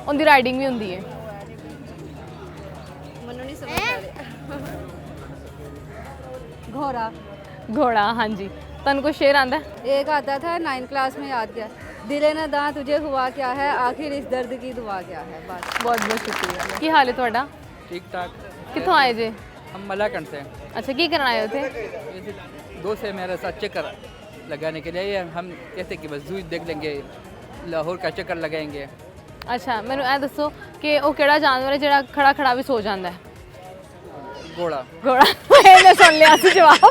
ਉਹਦੀ ਰਾਈਡਿੰਗ ਵੀ ਹੁੰਦੀ ਹੈ? मनु नहीं समझ आ रहा। घोड़ा, ਘੋੜਾ। ਹਾਂਜੀ, ਤੁਹਾਨੂੰ ਕੋਈ ਸ਼ੇਰ ਆਂਦਾ? एक आता था 9th क्लास में, याद किया, दिले न दां तुझे हुआ क्या है, आखिर इस दर्द की दुआ क्या है। बस ਬਹੁਤ ਬਹੁਤ ਸ਼ੁਕਰੀਆ। ਕੀ ਹਾਲ ਹੈ ਤੁਹਾਡਾ? ठीक ठाक। ਕਿੱਥੋਂ ਆਏ ਜੇ? हम मलाकंड से ਅੱਛਾ, ਕੀ ਕਰਨ ਆਏ ਹੋ ਇੱਥੇ? ये दोस्त है मेरे साथ चक्कर लगाने के लिए, हम कहते कि बस जू देख लेंगे, लाहौर का चक्कर लगाएंगे। ਅੱਛਾ, ਮੈਨੂੰ ਇਹ ਦੱਸੋ ਕਿ ਉਹ ਕਿਹੜਾ ਜਾਨਵਰ ਹੈ ਜਿਹੜਾ ਖੜਾ ਖੜਾ ਵੀ ਸੋ ਜਾਂਦਾ ਹੈ? घोड़ा। ਘੋੜਾ। ਇਹਨੇ ਸੁਣ ਲਿਆ ਸੀ ਜਵਾਬ।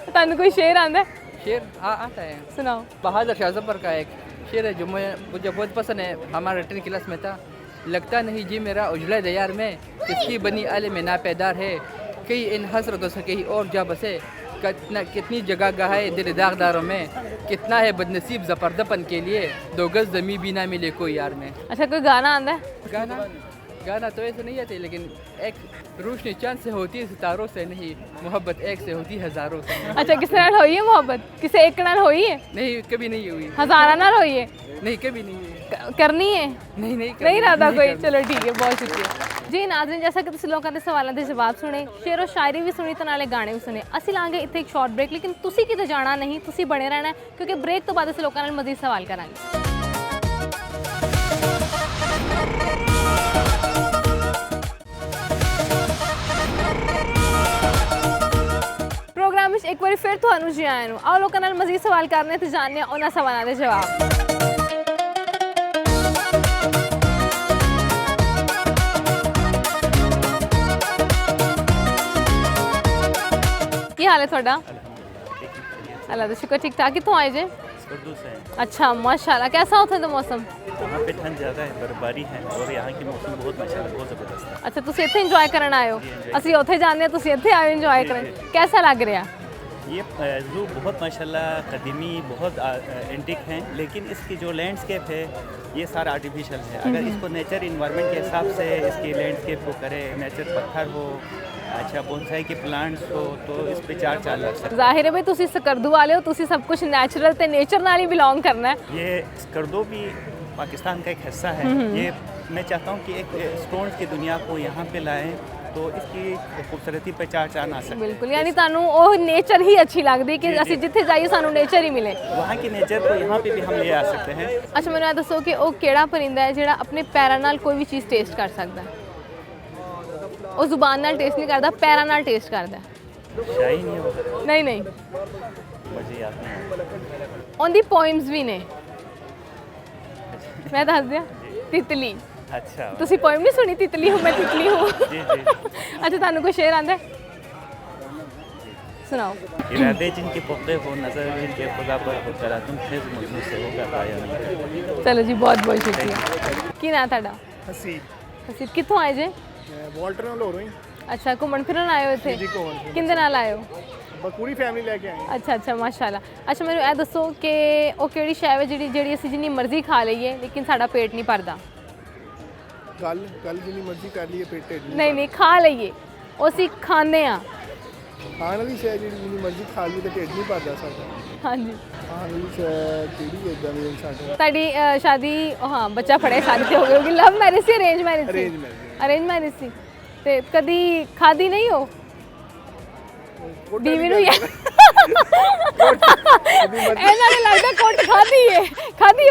ਤੁਹਾਨੂੰ ਕੋਈ ਸ਼ੇਰ ਆਂਦਾ? शेर आता है। ਸੁਣਾਓ। बहादुर शाह जफर का एक शेर है जो मुझे बहुत पसंद है, हमारे 10th क्लास में था। लगता नहीं जी मेरा उजला दयार में, किसकी बनी आले में नापैदार है, कई इन हसरतों से कहीं और जा बसे, कितनी जगह गहाए दिल दागदारों में, कितना है बदनसीब जफरदपन के लिए, 2 गज जमी भी ना मिले कोई यार में। ਅੱਛਾ, ਕੋਈ ਗਾਣਾ ਆਂਦਾ ਹੈ? गाना तो ऐसे नहीं आते, लेकिन एक रोशनी चांद से होती है सितारों से नहीं, मोहब्बत एक से होती है हज़ारों से। ਅੱਛਾ, ਕਿਸੇ ਨਾਲ ਹੋਈ ਹੈ ਮੁਹੱਬਤ? ਕਿਸੇ ਇੱਕ ਨਾਲ ਹੋਈ ਹੈ? नहीं कभी नहीं हुई, ਹਜ਼ਾਰਾਂ ਨਾਲ ਹੋਈ ਹੈ? नहीं कभी नहीं हुई, ਕਰਨੀ ਹੈ? नहीं ਨਹੀਂ ਇਰਾਦਾ ਕੋਈ। ਚਲੋ ਠੀਕ ਹੈ, ਬਹੁਤ ਸ਼ੁਕਰੀਆ ਜੀ। ਨਾਜ਼ਰੀਨ, ਜੈਸਾ ਕਿ ਤੁਸੀਂ ਲੋਕਾਂ ਦੇ ਸਵਾਲਾਂ ਦੇ ਜਵਾਬ ਸੁਣੇ, ਸ਼ੇਰੋ ਸ਼ਾਇਰੀ ਵੀ ਸੁਣੀ ਤੇ ਨਾਲੇ ਗਾਣੇ ਵੀ ਸੁਣੇ। ਅਸੀਂ ਲਾਂਗੇ ਇੱਥੇ ਇੱਕ ਸ਼ਾਰਟ ਬ੍ਰੇਕ, ਲੇਕਿਨ ਤੁਸੀਂ ਕਿਤੇ ਜਾਣਾ ਨਹੀਂ, ਤੁਸੀਂ ਬਣੇ ਰਹਿਣਾ, ਕਿਉਂਕਿ ਬ੍ਰੇਕ ਤੋਂ ਬਾਅਦ ਅਸੀਂ ਲੋਕਾਂ ਨਾਲ ਮਜ਼ੀਦ ਸਵਾਲ ਕਰਾਂਗੇ। ਪ੍ਰੋਗਰਾਮ ਵਿੱਚ ਇੱਕ ਵਾਰੀ ਫਿਰ ਤੁਹਾਨੂੰ ਜੀ ਆਇਆਂ ਨੂੰ। ਆਓ ਲੋਕਾਂ ਨਾਲ ਮਜ਼ੀਦ ਸਵਾਲ ਕਰਨੇ ਤੇ ਜਾਣਨੇ ਉਹਨਾਂ ਸਵਾਲਾਂ ਦੇ ਜਵਾਬ। ਕੀ ਹਾਲ ਹੈ ਤੁਹਾਡਾ? ਅੱਲਾ ਦਾ ਸ਼ੁਕਰ, ਠੀਕ ਠਾਕ। ਕਿੱਥੋਂ ਆਏ ਜੇ? उर्दू से हैं। अच्छा माशाल्लाह। कैसा होता है तो मौसम? वहाँ पे ठंड ज़्यादा है, बर्फबारी है और यहाँ की मौसम बहुत माशाल्लाह बहुत ज़बरदस्त है। अच्छा ਤੁਸੀਂ ਇੱਥੇ ਇੰਜੋਏ ਕਰਨ ਆਏ ਹੋ, ਅਸੀਂ ਉੱਥੇ ਜਾਂਦੇ ਹਾਂ, ਤੁਸੀਂ ਇੱਥੇ ਆਏ ਇੰਜੋਏ ਕਰਨ। कैसा लग रहा? ये ज़ू बहुत माशाल्लाह कदीमी बहुत एंटिक हैं, लेकिन इसकी जो लैंडस्केप है ये सारा आर्टिफिशियल है। अगर इसको नेचर इन्वायरमेंट के हिसाब से इसकी लैंडस्केप को करे, नेचर पत्थर हो, अच्छा बोनसाई के प्लांट्स हो, तो इस पे 4 चांद लग सकते ਜ਼ਾਹਿਰ ਹੈ ਬਈ ਤੁਸੀਂ ਸਕਰਦੂ ਵਾਲੇ ਹੋ, ਤੁਸੀਂ ਸਭ ਕੁਝ ਨੈਚੁਰਲ ਤੇ ਨੇਚਰ ਨਾਲ ਹੀ ਬਿਲੋਂਗ ਕਰਨਾ ਹੈ। हैं। ये स्कर्दो भी पाकिस्तान का एक हिस्सा है। ये मैं चाहता हूँ कि एक स्टोन्स की दुनिया को यहाँ पे लाएं, तो इसकी खूबसूरती पे 4 चांद आ सकते हैं। ਬਿਲਕੁਲ, ਯਾਨੀ ਤੁਹਾਨੂੰ ਉਹ ਨੇਚਰ ਹੀ ਅੱਛੀ ਲੱਗਦੀ ਕਿ ਅਸੀਂ ਜਿੱਥੇ ਜਾਈਏ ਸਾਨੂੰ ਨੇਚਰ ਹੀ ਮਿਲੇ। वहाँ की नेचर को यहाँ पे भी हम ले आ सकते हैं। ਅੱਛਾ ਮੈਨੂੰ ਇਹ ਦੱਸੋ ਕਿ ਉਹ ਕਿਹੜਾ ਪਰਿੰਦਾ ਹੈ ਜਿਹੜਾ ਆਪਣੇ ਪੈਰਾਂ ਨਾਲ ਕੋਈ ਵੀ ਚੀਜ਼ ਟੇਸਟ ਕਰ ਸਕਦਾ ਹੈ? ਉਹ ਜ਼ੁਬਾਨ ਨਾਲ ਟੇਸਟ ਨਹੀਂ ਕਰਦਾ, ਪੈਰਾਂ ਨਾਲ ਟੇਸਟ ਕਰਦਾ ਹੈ। शाही नहीं है वो, ਨਹੀਂ ਨਹੀਂ, मुझे याद नहीं। ਉਹਦੀ ਪੋਇਮਸ ਵੀ ਨੇ। ਮੈਂ ਦੱਸ ਦਿਆਂ, ਤਿਤਲੀ। अच्छा ਤੁਸੀਂ ਪੋਇਮ ਨਹੀਂ ਸੁਣੀ, ਤਿਤਲੀ ਹੂੰ ਮੈਂ ਤਿਤਲੀ ਹੂੰ? जी जी। ਅੱਛਾ ਤੁਹਾਨੂੰ ਕੋਈ ਸ਼ੇਰ ਆਂਦਾ ਹੈ? ਸੁਣਾਓ। इरादे जिनके पुख्ते हो, नजर जिनके खुदा पर हो, करा तुम खेज मजनू से होगा पाया नहीं। ਚਲੋ ਜੀ ਬਹੁਤ ਬਹੁਤ ਸ਼ੁਕਰੀਆ। ਕੀ ਨਾਂ ਤੁਹਾਡਾ? ਅਸੀਂ ਅਸੀਂ ਕਿੱਥੋਂ ਆਏ ਜੇ? ਵਾਲਟਰ ਨਾਲ ਹੋ ਰਹੀ ਅੱਛਾ ਘੁੰਮਣ ਫਿਰਨ ਆਏ ਹੋ ਇੱਥੇ? ਜੀ ਘੁੰਮਣ ਫਿਰਨ। ਕਿੰਦੇ ਨਾਲ ਆਏ ਹੋ? ਬਸ ਪੂਰੀ ਫੈਮਿਲੀ ਲੈ ਕੇ ਆਏ ਹਾਂ। ਅੱਛਾ ਅੱਛਾ ਮਾਸ਼ਾਅੱਲਾ। ਅੱਛਾ ਮੈਨੂੰ ਇਹ ਦੱਸੋ ਕਿ ਉਹ ਕਿਹੜੀ ਸ਼ੈ ਹੈ ਜਿਹੜੀ ਅਸੀਂ ਜਿੰਨੀ ਮਰਜ਼ੀ ਖਾ ਲਈਏ ਲੇਕਿਨ ਸਾਡਾ ਪੇਟ ਨਹੀਂ ਭਰਦਾ? ਗੱਲ ਜਿੰਨੀ ਮਰਜ਼ੀ ਕਰ ਲਈਏ ਪੇਟ ਢਿੱਡ ਨਹੀਂ ਨਹੀਂ, ਖਾ ਲਈਏ, ਉਹ ਅਸੀਂ ਖਾਂਦੇ ਆ। ਖਾਣ ਵਾਲੀ ਸ਼ੈ ਜਿਹੜੀ ਜਿੰਨੀ ਮਰਜ਼ੀ ਖਾ ਲਈਏ ਤੇ ਢਿੱਡ ਨਹੀਂ ਭਰਦਾ ਸਾਡਾ। ਹਾਂਜੀ। ਖਾਣ ਵਾਲੀ ਸ਼ੈ ਕਿਹੜੀ ਇਦਾਂ ਦੀ ਸਾਡੇ? ਤੁਹਾਡੀ ਸ਼ਾਦੀ ਹਾਂ ਬੱਚਾ ਫੜਿਆ ਸ਼ਾਦੀ ਤੇ ਹੋ ਗਈ ਹੋਗੀ। ਲਵ ਮੈਰਿਜ ਸੀ ਅਰੇਂਜ ਮੈਰਿਜ ਸੀ? Arrange marriage. ਅਰੇਂਜ ਮੈਰਿਜ ਸੀ ਤੇ ਕਦੀ ਖਾਦੀ ਨਹੀਂ ਹੋ? ਬੀਵੀ ਨੂੰ ਇਹਨਾਂ ਨੇ ਲੱਗਦਾ ਕੁੱਟ ਖਾਦੀ ਹੈ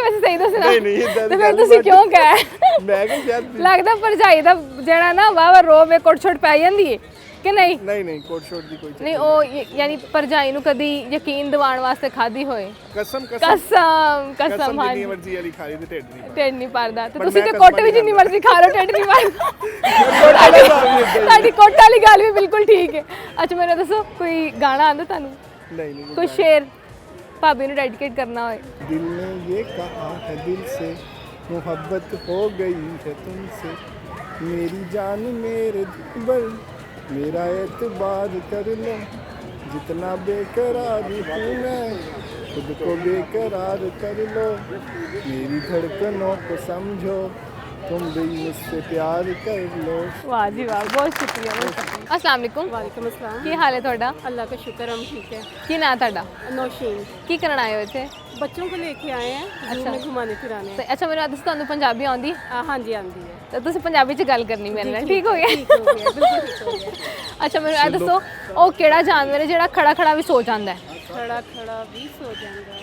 ਵੈਸੇ ਸਹੀ ਦੱਸਣਾ। ਨਹੀਂ ਨਹੀਂ ਇਦਾਂ ਤੇ ਦੀ ਫਿਰ ਤੁਸੀਂ ਕਿਉਂ ਕਹੇ? ਮੈਂ ਕਿਹਾ ਸ਼ਾਇਦ ਲੱਗਦਾ ਭਰਜਾਈ ਦਾ ਜਿਹੜਾ ਨਾ ਵਾਵਾ ਰੋਬ ਹੈ ਕੁੱਟ ਛੁੱਟ ਪੈ ਜਾਂਦੀ ਹੈ ਕਿ ਨਹੀਂ? ਨਹੀਂ ਕੋਟ ਸ਼ੋਟ ਦੀ ਕੋਈ ਨਹੀਂ ਉਹ ਯਾਨੀ ਭਰਜਾਈ ਨੂੰ ਕਦੀ ਯਕੀਨ ਦਿਵਾਉਣ ਵਾਸਤੇ ਖਾਦੀ ਹੋਏ? ਕਸਮ ਕਸਮ ਜਿੰਨੀ ਹਾਂਜੀ। ਮਰਜ਼ੀ ਵਾਲੀ ਖਾ ਲਈ ਤੇ ਢਿੱਡ ਨਹੀਂ ਢਿੱਡ ਨਹੀਂ ਭਰਦਾ ਤੇ ਪਰ ਤੁਸੀਂ ਮੈਂ ਤੇ ਕਸਮਾਂ ਕੁੱਟ ਵੀ ਜਿੰਨੀ ਮਰਜ਼ੀ ਖਾ ਲਓ ਢਿੱਡ ਨਹੀਂ ਭਰਦਾ। ਭਰਦਾ। ਤੁਹਾਡੀ ਕੁੱਟ ਵਾਲੀ ਗੱਲ ਵੀ ਬਿਲਕੁਲ ਠੀਕ ਹੈ। ਅੱਛਾ ਮੈਨੂੰ ਦੱਸੋ ਕੋਈ ਗਾਣਾ ਆਉਂਦਾ ਤੁਹਾਨੂੰ? नहीं ਕੋਈ ਸ਼ੇਰ ਭਾਬੀ ਨੂੰ ਡੈਡੀਕੇਟ ਕਰਨਾ ਹੋਏ? दिल ने ये कहा है दिल से मोहब्बत हो गई है तुमसे, मेरी जान मेरे दिलबर मेरा एतबार कर लो, जितना बेकरार हूँ मैं खुद को बेकरार कर लो, मेरी धड़कनों को समझो तुम भी मुझसे प्यार कर लो। ਵਾਹ ਜੀ ਵਾਹ, ਬਹੁਤ ਸ਼ੁਕਰੀਆ ਬਹੁਤ ਸ਼ੁਕਰੀਆ। अस्सलाम वालेकुम। वालेकुम अस्सलाम। ਕੀ ਹਾਲ ਹੈ ਤੁਹਾਡਾ? अल्लाह का शुक्र हम ठीक है। ਕੀ ਨਾਂ ਤੁਹਾਡਾ? नौशीन ਕੀ ਕਰਨ ਆਏ ਹੋ ਇੱਥੇ? बच्चों को लेके आए हैं, अच्छा। में घुमाने फिराने। ਤੇ ਅੱਛਾ ਮੈਨੂੰ ਦੱਸੋ ਤੁਹਾਨੂੰ ਪੰਜਾਬੀ ਆਉਂਦੀ? हाँ जी आंदी है। ਤਾਂ ਤੁਸੀਂ ਪੰਜਾਬੀ 'ਚ ਗੱਲ ਕਰਨੀ ਮੇਰੇ ਨਾਲ, ਠੀਕ ਹੋ ਗਿਆ? ठीक हो गया, बिल्कुल ठीक हो गया। ਅੱਛਾ ਮੈਨੂੰ ਇਹ ਦੱਸੋ ਉਹ ਕਿਹੜਾ ਜਾਨਵਰ ਹੈ ਜਿਹੜਾ ਖੜਾ ਖੜਾ ਵੀ ਸੋ ਜਾਂਦਾ ਹੈ? खड़ा खड़ा भी सो जाएगा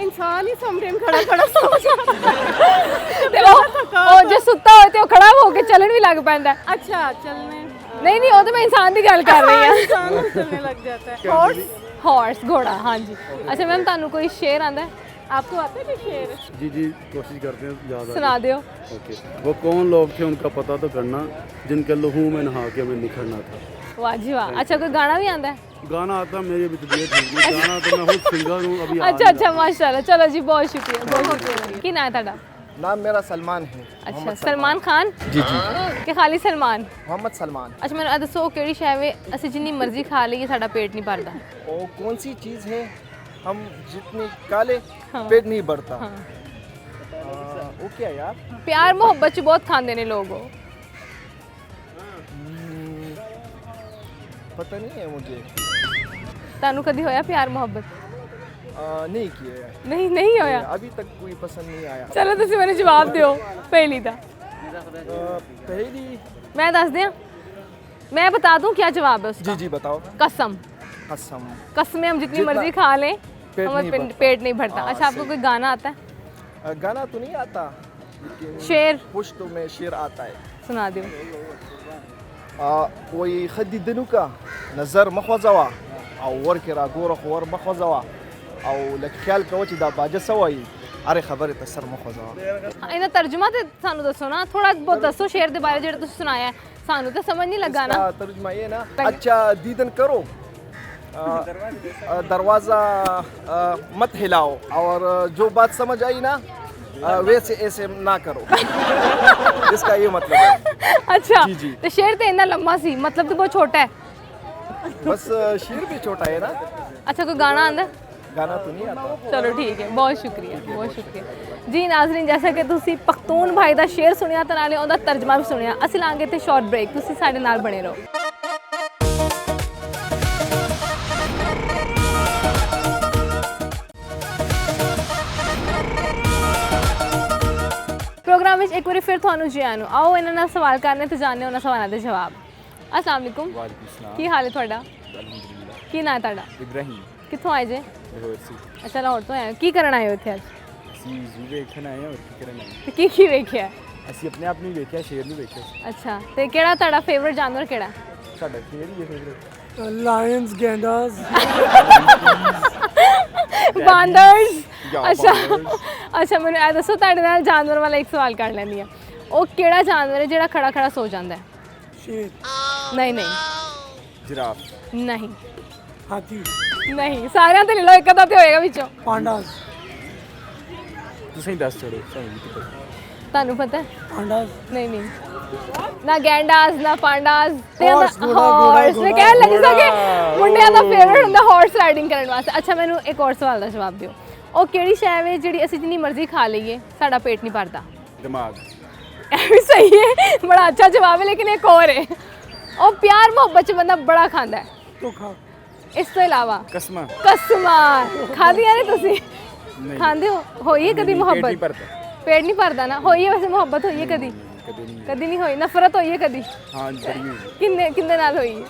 इंसान ही कमरे में खड़ा खड़ा सो जाता है। ਤੇ ਉਹ ਜੇ ਸੁੱਤਾ ਹੋਏ ਤੇ ਉਹ ਖੜਾ ਹੋ ਕੇ ਚੱਲਣ ਵੀ ਲੱਗ ਪੈਂਦਾ ਹੈ। अच्छा चलने ਨਹੀਂ ਨਹੀਂ, ਉਹ ਤਾਂ ਮੈਂ ਇਨਸਾਨ ਦੀ ਗੱਲ ਕਰ ਰਹੀ ਹਾਂ। इंसान भी चलने लग जाता है। हॉर्स ਹਾਰਸ ਘੋੜਾ, ਹਾਂਜੀ। ਅੱਛਾ ਮੈਮ ਤੁਹਾਨੂੰ ਕੋਈ ਸ਼ੇਰ ਆਂਦਾ ਹੈ? आपको आता है कोई शेर? जी कोशिश करते हैं ज़्यादा। सुना दियो। ओके। वो कौन लोग थे उनका पता तो करना, जिनके लहू में नहा के हमें निखरना था। ਵਾਹ ਜੀ ਵਾਹ। ਅੱਛਾ ਕੋਈ ਗਾਣਾ ਵੀ ਆਂਦਾ ਹੈ? गाना आता मेरी भी तबीयत ठीक नहीं, गाना तो मैं खुद सिंगर हूँ अभी। ਅੱਛਾ ਅੱਛਾ ਮਾਸ਼ਾਅੱਲਾ, ਚਲੋ ਜੀ ਬਹੁਤ ਸ਼ੁਕਰੀਆ ਬਹੁਤ ਸ਼ੁਕਰੀਆ। ਕੀ ਨਾਂ ਹੈ ਤੁਹਾਡਾ? नाम मेरा सलमान है। ਅੱਛਾ ਸਲਮਾਨ ਖਾਨ? जी ਕਿ ਖਾਲੀ ਸਲਮਾਨ? मोहम्मद सलमान। ਅੱਛਾ ਮੈਨੂੰ ਇਹ ਦੱਸੋ ਉਹ ਕਿਹੜੀ ਸ਼ੈ ਵੇ ਅਸੀਂ ਜਿੰਨੀ ਮਰਜ਼ੀ ਖਾ ਲਈਏ ਸਾਡਾ ਪੇਟ ਨਹੀਂ ਭਰਦਾ? और कौन सी चीज़ है हम जितनी काले हाँ। पेट नहीं बढ़ता? हाँ। वो क्या यार? ਪਿਆਰ ਮੁਹੱਬਤ 'ਚ ਬਹੁਤ ਖਾਂਦੇ ਨੇ ਲੋਕ ਉਹ। पता नहीं है मुझे। ਤੁਹਾਨੂੰ ਕਦੀ ਹੋਇਆ ਪਿਆਰ ਮੁਹੱਬਤ? नहीं किया है। ਨਹੀਂ ਨਹੀਂ ਹੋਇਆ। अभी तक कोई पसंद नहीं आया। ਚਲੋ ਤੁਸੀਂ ਮੈਨੂੰ ਜਵਾਬ ਦਿਓ ਪਹਿਲੀ ਦਾ। पहली मैं दस दिया, मैं बता दूं क्या जवाब है उसका? जी बताओ। कसम। कसम। कसमें हम जितनी जितना मर्जी खा लें पेट हमारा नहीं भरता। पेट नहीं भरता। हाँ, अच्छा आपको सही। कोई गाना आता है? गाना तो नहीं आता लेकिन शेर पुश्तो में शेर आता है। सुना दो। वही खदी दनुका नजर मखवजवा او ور کې را ګوره خو ور مخوځوه او لکه خیال کوه چې دا باجه څه وایي هرې خبرې ته سر مخوځوه। ਇਹਦਾ ਤਰਜਮਾ ਤੇ ਸਾਨੂੰ ਦੱਸੋ ਨਾ, ਥੋੜਾ ਬਹੁਤ ਦੱਸੋ ਸ਼ੇਰ ਦੇ ਬਾਰੇ ਜਿਹੜਾ ਤੁਸੀਂ ਸੁਣਾਇਆ ਹੈ। ਸਾਨੂੰ ਤਾਂ ਸਮਝ ਨਹੀਂ ਲੱਗਾ ਨਾ। इसका तर्जुमा ये ना अच्छा दीदन करो दरवाज़ा मत हिलाओ, और जो बात समझ आई ना वैसे ऐसे ना करो। इसका ये मतलब है। अच्छा जी, जी। तो शेर तो इतना लंबा सी, मतलब तो बहुत छोटा है। बस शेर भी छोटा है ना। अच्छा कोई गाना आंदा? गाना तो नहीं आता। चलो ठीक है, बहुत शुक्रिया, बहुत शुक्रिया जी। नाज़रीन, जैसा कि ਤੁਸੀਂ ਪਖਤੂਨ ਭਾਈ ਦਾ ਸ਼ੇਰ ਸੁਣਿਆ ਤਾਂ ਨਾਲੇ ਉਹਦਾ ਤਰਜਮਾ ਵੀ ਸੁਣਿਆ, ਅਸੀਂ ਲਾਂਗੇ ਤੇ ਸ਼ਾਰਟ ਬ੍ਰੇਕ, ਤੁਸੀਂ ਸਾਡੇ ਨਾਲ ਬਣੇ ਰਹੋ। ਪ੍ਰੋਗਰਾਮ ਵਿੱਚ ਇੱਕ ਵਾਰੀ ਫਿਰ ਤੁਹਾਨੂੰ ਜੀ ਆਇਆਂ ਨੂੰ। ਆਓ ਇਹਨਾਂ ਨਾਲ ਸਵਾਲ ਕਰਨੇ ਤੇ ਜਾਣਨੇ ਉਹਨਾਂ ਸਵਾਲਾਂ ਦੇ ਜਵਾਬ। अस्सलाम वालेकुम। वालेकुम सलाम। ਕੀ ਹਾਲ ਹੈ ਤੁਹਾਡਾ? अल्हम्दुलिल्लाह। ਕੀ ਨਾਂ ਹੈ ਤੁਹਾਡਾ? इब्राहिम ਕਿੱਥੋਂ ਆਏ ਜੇ? लाहौर से। ਅੱਛਾ ਲਾਹੌਰ ਤੋਂ ਆਏ ਹੋ। ਕੀ ਕਰਨ ਆਏ ਹੋ ਇੱਥੇ ਅੱਜ? ਅਸੀਂ ਜ਼ੂ ਵੇਖਣ ਆਏ ਹਾਂ, ਹੋਰ ਕੀ ਕਰਨ ਆਏ ਤੇ ਕੀ ਵੇਖਿਆ? ਅਸੀਂ ਆਪਣੇ ਆਪ ਨੂੰ ਵੇਖਿਆ, ਸ਼ੇਰ ਨੂੰ ਵੇਖਿਆ। ਅੱਛਾ ਤੇ ਕਿਹੜਾ ਤੁਹਾਡਾ ਫੇਵਰਿਟ ਜਾਨਵਰ ਕਿਹੜਾ? ਸਾਡਾ ਸ਼ੇਰ ਹੀ ਹੈ ਫੇਵਰੇਟ। लायंस, गैंडास, ਬਾਂਦਰਸ। ਜਾਂ ਅੱਛਾ ਬਾਂਦਰਸ। ਅੱਛਾ ਮੈਨੂੰ ਇਹ ਦੱਸੋ, ਤੁਹਾਡੇ ਨਾਲ ਜਾਨਵਰ ਵਾਲਾ ਇੱਕ ਸਵਾਲ ਕਰ ਲੈਂਦੀ ਆ। ਉਹ ਕਿਹੜਾ ਜਾਨਵਰ ਹੈ ਜਿਹੜਾ ਖੜਾ ਖੜਾ ਸੋ ਜਾਂਦਾ ਹੈ? शेर, ਨਹੀਂ ਨਹੀਂ जिराफ, ਨਹੀਂ हाथी, ਨਹੀਂ, ਸਾਰਿਆਂ ਤੇ ਲੈ ਲਓ, ਇੱਕ ਅੱਧਾ ਤੇ ਹੋਏਗਾ ਵਿੱਚੋਂ। पांडास, ਤੁਸੀਂ ਦੱਸ ਛੋੜੋ, ਸਾਨੂੰ ਨਹੀਂ ਪਤਾ। ਤੁਹਾਨੂੰ ਪਤਾ ਹੈ? पांडास, ਨਹੀਂ ਨਹੀਂ, ਨਾ ਗੈਂਡਾਸ ਨਾ ਪਾਂਡਾਸ ਤੇ Horse, ਘੋੜਾ, ਹਾਰਸ ਘੋੜਾ, ਮੈਂ ਕਹਿ ਲੱਗੀ ਘੋੜਾ। ਸਕੇ ਮੁੰਡਿਆਂ ਦਾ ਫੇਵਰਿਟ ਹੁੰਦਾ ਹਾਰਸ ਰਾਈਡਿੰਗ ਕਰਨ ਵਾਸਤੇ। ਅੱਛਾ ਮੈਨੂੰ ਇੱਕ ਹੋਰ ਸਵਾਲ ਦਾ ਜਵਾਬ ਦਿਓ। ਉਹ ਕਿਹੜੀ ਸ਼ੈ ਹੈ ਜਿਹੜੀ ਅਸੀਂ ਜਿੰਨੀ ਮਰਜ਼ੀ ਖਾ ਲਈਏ ਸਾਡਾ ਪੇਟ ਨਹੀਂ ਭਰਦਾ? ਦਿਮਾਗ। ਇਹ ਵੀ ਸਹੀ ਹੈ, ਬੜਾ ਅੱਛਾ ਜਵਾਬ ਹੈ, ਲੇਕਿਨ ਇੱਕ ਹੋਰ ਹੈ। ਉਹ ਪਿਆਰ ਮੁਹੱਬਤ ਚ ਬੰਦਾ ਬੜਾ ਖਾਂਦਾ ਹੈ। धोखा, ਇਸ ਤੋਂ ਇਲਾਵਾ ਕਸਮਾਂ। ਕਸਮਾਂ ਖਾਦੀਆਂ ਨੇ ਤੁਸੀਂ? ਨਹੀਂ। ਖਾਂਦੇ ਹੋ? ਹੋਈ ਹੈ ਕਦੀ ਪੇਟ ਨਹੀਂ ਮੁਹੱਬਤ? ਭਰਦਾ। ਪੇਟ ਨਹੀਂ ਭਰਦਾ ਨਾ। ਹੋਈ ਹੈ ਵੈਸੇ ਮੁਹੱਬਤ? ਹੋਈ ਹੈ ਕਦੀ? ਕਦੇ ਨਹੀਂ। ਕਦੀ ਨਹੀਂ ਹੋਈ। ਨਫ਼ਰਤ ਹੋਈ ਹੈ ਕਦੀ? ਹਾਂ ਬੜੀ ਹੋਈ। ਕਿੰਨੇ ਕਿੰਨੇ ਨਾਲ ਹੋਈ ਹੈ?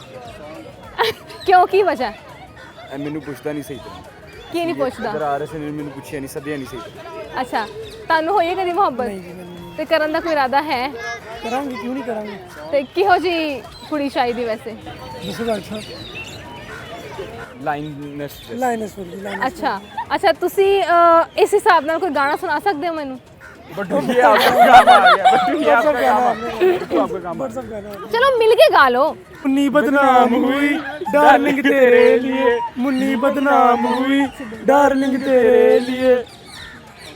ਕਿਉਂ, ਕੀ ਵਜ੍ਹਾ? ਇਹ ਮੈਨੂੰ ਪੁੱਛਦਾ ਨਹੀਂ ਸਹੀ ਤਰ੍ਹਾਂ। ਕੀ ਨਹੀਂ ਪੁੱਛਦਾ? ਇਧਰ ਆ ਰਹੇ ਸੀ, ਮੈਨੂੰ ਪੁੱਛਿਆ ਨਹੀਂ, ਸੱਦਿਆ ਨਹੀਂ ਸਹੀ ਤਰ੍ਹਾਂ। ਅੱਛਾ ਤੁਹਾਨੂੰ ਹੋਈ ਹੈ ਕਦੀ ਮੁਹੱਬਤ? ਤੇ ਕਰਨ ਦਾ ਕੋਈ ਇਰਾਦਾ ਹੈ? करांगे क्यों नहीं करांगे? ਤੇ ਕਿਹੋ ਜੀ ਕੁੜੀ ਚਾਹੀਦੀ ਵੈਸੇ? दूसरा अच्छा ਲਾਈਨਸ। लाइनस वर्गी, लाइनस ਅੱਛਾ ਅੱਛਾ ਤੁਸੀਂ ਇਸ ਹਿਸਾਬ ਨਾਲ ਕੋਈ ਗਾਣਾ ਸੁਣਾ ਸਕਦੇ ਹੋ ਮੈਨੂੰ? बट्टू ये आपका काम आ गया। बट्टू ये आपका काम आ गया। बट्टू आपका काम आ गया। सब गाना। ਚਲੋ ਮਿਲ ਕੇ ਗਾ ਲਓ। मुन्नी बदनाम हुई डार्लिंग तेरे लिए, मुन्नी बदनाम हुई डार्लिंग तेरे लिए।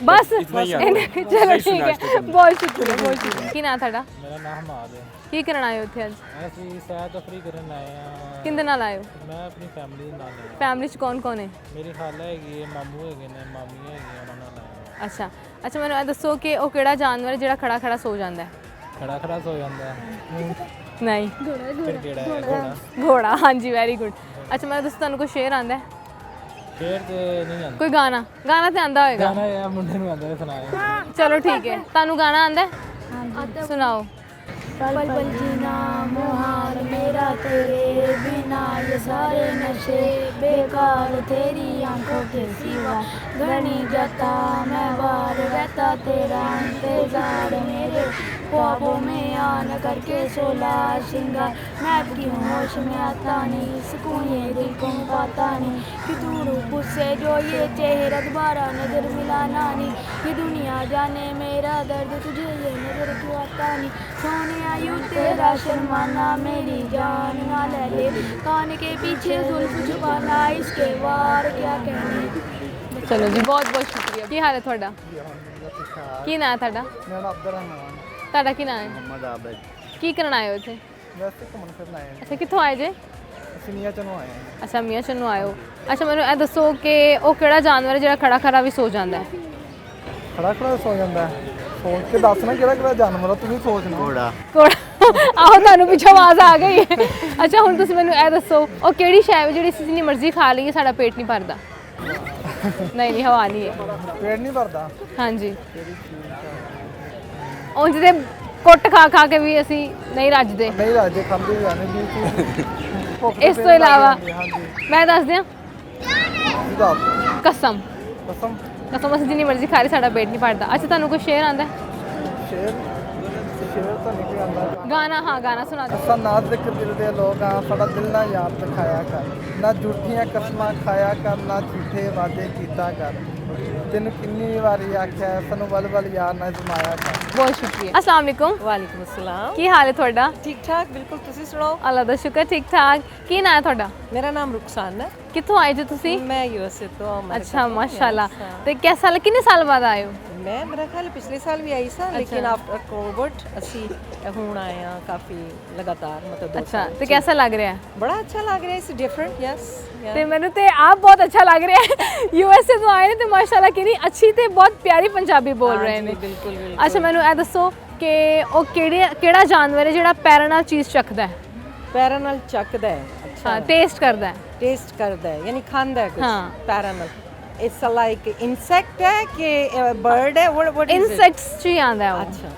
ਬਸ इतना ही आता है। ਚਲੋ इसे ਠੀਕ सुना ਹੈ, इसके अंदर। ਬਹੁਤ ਸ਼ੁਕਰੀਆ, ਬਹੁਤ ਸ਼ੁਕਰੀਆ। ਕੀ ਨਾਂ ਤੁਹਾਡਾ? ਮੇਰਾ ਨਾਮ ਹਮਾਦ ਹੈ। ਕੀ ਕਰਨ ਆਏ ਹੋ ਇੱਥੇ ਅੱਜ? ਅਸੀਂ ਸੈਰ ਤਫਰੀ ਕਰਨ ਆਏ ਹਾਂ। ਕਿਹਦੇ ਨਾਲ ਆਏ ਹੋ? ਮੈਂ ਆਪਣੀ ਫੈਮਿਲੀ ਦੇ ਨਾਲ ਆਇਆ। ਫੈਮਿਲੀ ਚ ਕੌਣ ਕੌਣ ਹੈ? ਮੇਰੀ ਖਾਲਾ ਹੈਗੀ ਹੈ, ਮਾਮੂ ਹੈਗੇ ਨੇ, ਮਾਮੀ ਹੈਗੀ ਉਹਨਾਂ ਨਾਲ ਆਇਆ। ਅੱਛਾ ਅੱਛਾ ਮੈਨੂੰ ਇਹ ਦੱਸੋ ਕਿ ਉਹ ਕਿਹੜਾ ਜਾਨਵਰ ਹੈ ਜਿਹੜਾ ਖੜਾ ਖੜਾ ਸੋ ਜਾਂਦਾ ਹੈ? ਖੜਾ ਖੜਾ ਸੋ ਜਾਂਦਾ ਹੈ। ਨਹੀਂ ਫਿਰ ਕਿਹੜਾ ਹੈ? ਘੋੜਾ। ਘੋੜਾ। ਹਾਂਜੀ ਵੈਰੀ ਗੁੱਡ। ਅੱਛਾ ਮੈਂ ਦੱਸੋ ਤੁਹਾਨੂੰ ਕੋਈ ਸ਼ੇਰ ਆਂਦਾ ਹੈ? ਸ਼ੇਰ ਤੇ ਨਹੀਂ ਆਉਂਦਾ। ਕੋਈ ਗਾਣਾ? ਗਾਣਾ ਤੇ ਆਂਦਾ ਹੋਏਗਾ। ਗਾਣਾ ਇਹ ਮੁੰਡੇ ਨੂੰ ਆਉਂਦਾ ਸੁਣਾਇਆ। ਚਲੋ ਠੀਕ ਹੈ, ਤੁਹਾਨੂੰ ਗਾਣਾ ਆਂਦਾ ਹੈ? ਸੁਣਾਓ। पल पल जीना मुहाल मेरा तेरे बिना, ये सारे नशे बेकार तेरी आंखों के सिवा। घनी जाता मैं बार रहता तेरा इंतजार, मेरे ख्वाबों में आन करके सोला श्रृंगार। मैं क्यों होश में आता नहीं, सुकून ये दिल को पाता नहीं, कि तू रूप से जो ये चेहरा दोबारा नजर मिलाना नहीं। ये दुनिया जाने मेरा दर्द, तुझे ये नजर क्यों आता नहीं। सोने आयु तेरा शर्माना, मेरी जान ना ले ले, कान के पीछे जुल्फ छुपाना, इसके वार क्या कहने। ਚਲੋ ਜੀ ਬਹੁਤ ਬਹੁਤ ਸ਼ੁਕਰੀਆ। ਕੀ ਹਾਲ ਹੈ ਤੁਹਾਡਾ? ਕੀ ਨਾਂ ਹੈ ਤੁਹਾਡਾ? मेरा नाम अब्दुर्रहमान। ਤੁਹਾਡਾ ਕੀ ਨਾਂ ਹੈ? मोहम्मद आबिद। ਕੀ ਕਰਨ ਆਏ ਹੋ ਇੱਥੇ? वैसे घूमन फिरन आए हैं। ਅੱਛਾ ਕਿੱਥੋਂ ਆਏ ਜੇ? ਅਸੀਂ ਮੀਆਂ ਚਨੋਂ ਆਏ ਹਾਂ। ਅੱਛਾ ਮੀਆਂ ਚੰਨੂ ਆਏ ਹੋ। ਅੱਛਾ ਮੈਨੂੰ ਇਹ ਦੱਸੋ ਕਿ ਉਹ ਕਿਹੜਾ ਜਾਨਵਰ ਹੈ ਜਿਹੜਾ ਖੜਾ ਖੜਾ ਵੀ ਸੋ ਜਾਂਦਾ ਹੈ? ਖੜਾ ਖੜਾ ਸੋ ਜਾਂਦਾ ਹੈ। ਸੋਚ ਕੇ ਦੱਸ ਨਾ ਕਿਹੜਾ ਕਿਹੜਾ ਜਾਨਵਰ ਆ, ਤੂੰ ਵੀ ਸੋਚ ਨਾ। घोड़ा। ਘੋੜਾ। ਆਹੋ ਤੁਹਾਨੂੰ ਪਿੱਛੋਂ ਆਵਾਜ਼ ਆ ਗਈ ਹੈ। ਅੱਛਾ ਹੁਣ ਤੁਸੀਂ ਮੈਨੂੰ ਇਹ ਦੱਸੋ ਉਹ ਕਿਹੜੀ ਸ਼ੈ ਹੈ ਜਿਹੜੀ ਅਸੀਂ ਜਿੰਨੀ ਮਰਜ਼ੀ ਖਾ ਲਈਏ ਸਾਡਾ ਪੇਟ ਨਹੀਂ ਭਰਦਾ? ਨਹੀਂ ਨਹੀਂ ਹਵਾ ਨਹੀਂ ਹੈ। ਪੇਟ ਨਹੀਂ ਭਰਦਾ। ਹਾਂਜੀ ਉਂਝ ਤੇ ਕੁੱਟ ਖਾ ਖਾ ਕੇ ਵੀ ਅਸੀਂ ਨਹੀਂ ਰੱਜਦੇ। ਨਹੀਂ ਰਾਜੇ ਖਾਂਦੇ ਜਾਣੇ ਜੀ। ਇਸ ਤੋਂ ਇਲਾਵਾ ਹਾਂਜੀ ਮੈਂ ਦੱਸ ਦਿਆਂ ਦੱਸ। ਕਸਮ ਕਸਮ। ਕਸਮ ਅਸੀਂ ਜਿੰਨੀ ਮਰਜ਼ੀ ਖਾ ਲਈ ਸਾਡਾ ਪੇਟ ਨਹੀਂ ਭਰਦਾ। ਅੱਛਾ ਤੁਹਾਨੂੰ ਕੋਈ ਸ਼ੇਰ ਆਂਦਾ? ਸ਼ੇਰ ਸ਼ੇਰ ਤਾਂ ਨਹੀਂ ਕੋਈ ਆਉਂਦਾ। ਗਾਣਾ? ਹਾਂ ਗਾਣਾ ਸੁਣਾ ਦਿਓ। ਅਸਾਂ ਨਾਜ਼ੁਕ ਦਿਲ ਦੇ ਲੋਕ ਆ, ਸਾਡਾ ਦਿਲ ਨਾ ਯਾਦ ਦਿਖਾਇਆ ਕਰ, ਨਾ ਝੂਠੀਆਂ ਕਸਮਾਂ ਖਾਇਆ ਕਰ, ਨਾ ਝੂਠੇ ਵਾਅਦੇ ਕੀਤਾ ਕਰ। ਤੈਨੂੰ ਕਿੰਨੀ ਵਾਰੀ ਆਖਿਆ ਸਾਨੂੰ ਬਲ ਬਲ ਯਾਰ ਨਾ ਜਮਾਇਆ ਕਰ। बहुत शुक्रिया। अस्सलाम वालेकुम। वालेकुम अस्सलाम। की हाल है ਤੁਹਾਡਾ? ठीक ठाक बिल्कुल ਤੁਸੀਂ ਸੁਣਾਓ? ਅੱਲਾ ਦਾ ਸ਼ੁਕਰ ਠੀਕ ਠਾਕ। ਕੀ ਨਾਂ ਹੈ ਤੁਹਾਡਾ? ਮੇਰਾ ਨਾਮ ਰੁਖਸਾਨ ਹੈ। ਕਿੱਥੋਂ ਆਏ ਜੀ ਤੁਸੀਂ? ਮੈਂ यूएसए ਤੋਂ अमेरिका अच्छा ਤੋਂ। माशाल्लाह। Yes, हाँ। ਤੇ ਕਿੰਨੇ ਸਾਲ ਬਾਅਦ ਆਏ ਹੋ? ਮੈਂ ਮੇਰਾ ਖਿਆਲ ਪਿਛਲੇ ਸਾਲ ਵੀ ਆਈ ਸਾਂ ਲੇਕਿਨ ਆਫਟਰ ਕੋਵਿਡ ਅਸੀਂ ਹੁਣ ਆਏ ਹਾਂ ਕਾਫੀ ਲਗਾਤਾਰ ਮਤਲਬ 2 अच्छा ਸਾਲ ਤੇ कैसा लग रहा है? ਬੜਾ ਅੱਛਾ ਲੱਗ ਰਿਹਾ ਇਸ ਡਿਫਰੈਂਟ ਯੈਸ ਤੇ ਮੈਨੂੰ ਤੇ ਆਪ ਬਹੁਤ ਅੱਛਾ ਲੱਗ ਰਿਹਾ ਹੈ। ਯੂਐਸਏ ਤੋਂ ਆਏ ਨੇ ਤੇ ਮਾਸ਼ਾਅੱਲਾ ਕਿੰਨੀ ਅੱਛੀ ਤੇ ਬਹੁਤ ਪਿਆਰੀ ਪੰਜਾਬੀ ਬੋਲ ਰਹੇ ਨੇ। ਬਿਲਕੁਲ ਬਿਲਕੁਲ। ਅੱਛਾ ਮੈਨੂੰ ਇਹ ਦੱਸੋ ਕਿ ਉਹ ਕਿਹੜਾ ਜਾਨਵਰ ਹੈ ਜਿਹੜਾ ਪੈਰਾਂ ਨਾਲ ਚੀਜ਼ ਚੱਕਦਾ ਹੈ? ਪੈਰਾਂ ਨਾਲ ਚੱਕਦਾ ਹੈ। ਅੱਛਾ ਹਾਂ ਟੇਸਟ ਕਰਦਾ ਹੈ। ਟੇਸਟ ਕਰਦਾ ਹੈ ਯਾਨੀ ਖਾਂਦਾ ਹੈ ਕੁਝ ਹਾਂ। ਪੈਰਾਂ ਨਾਲ ਇਟਸ ਲਾਈਕ ਇਨਸੈਕਟ ਹੈ ਕਿ ਬਰਡ ਹੈ what is it? ਇਨਸੈਕਟਸ ਚ ਹੀ ਆਉਂਦਾ ਹੈ ਉਹ। अच्छा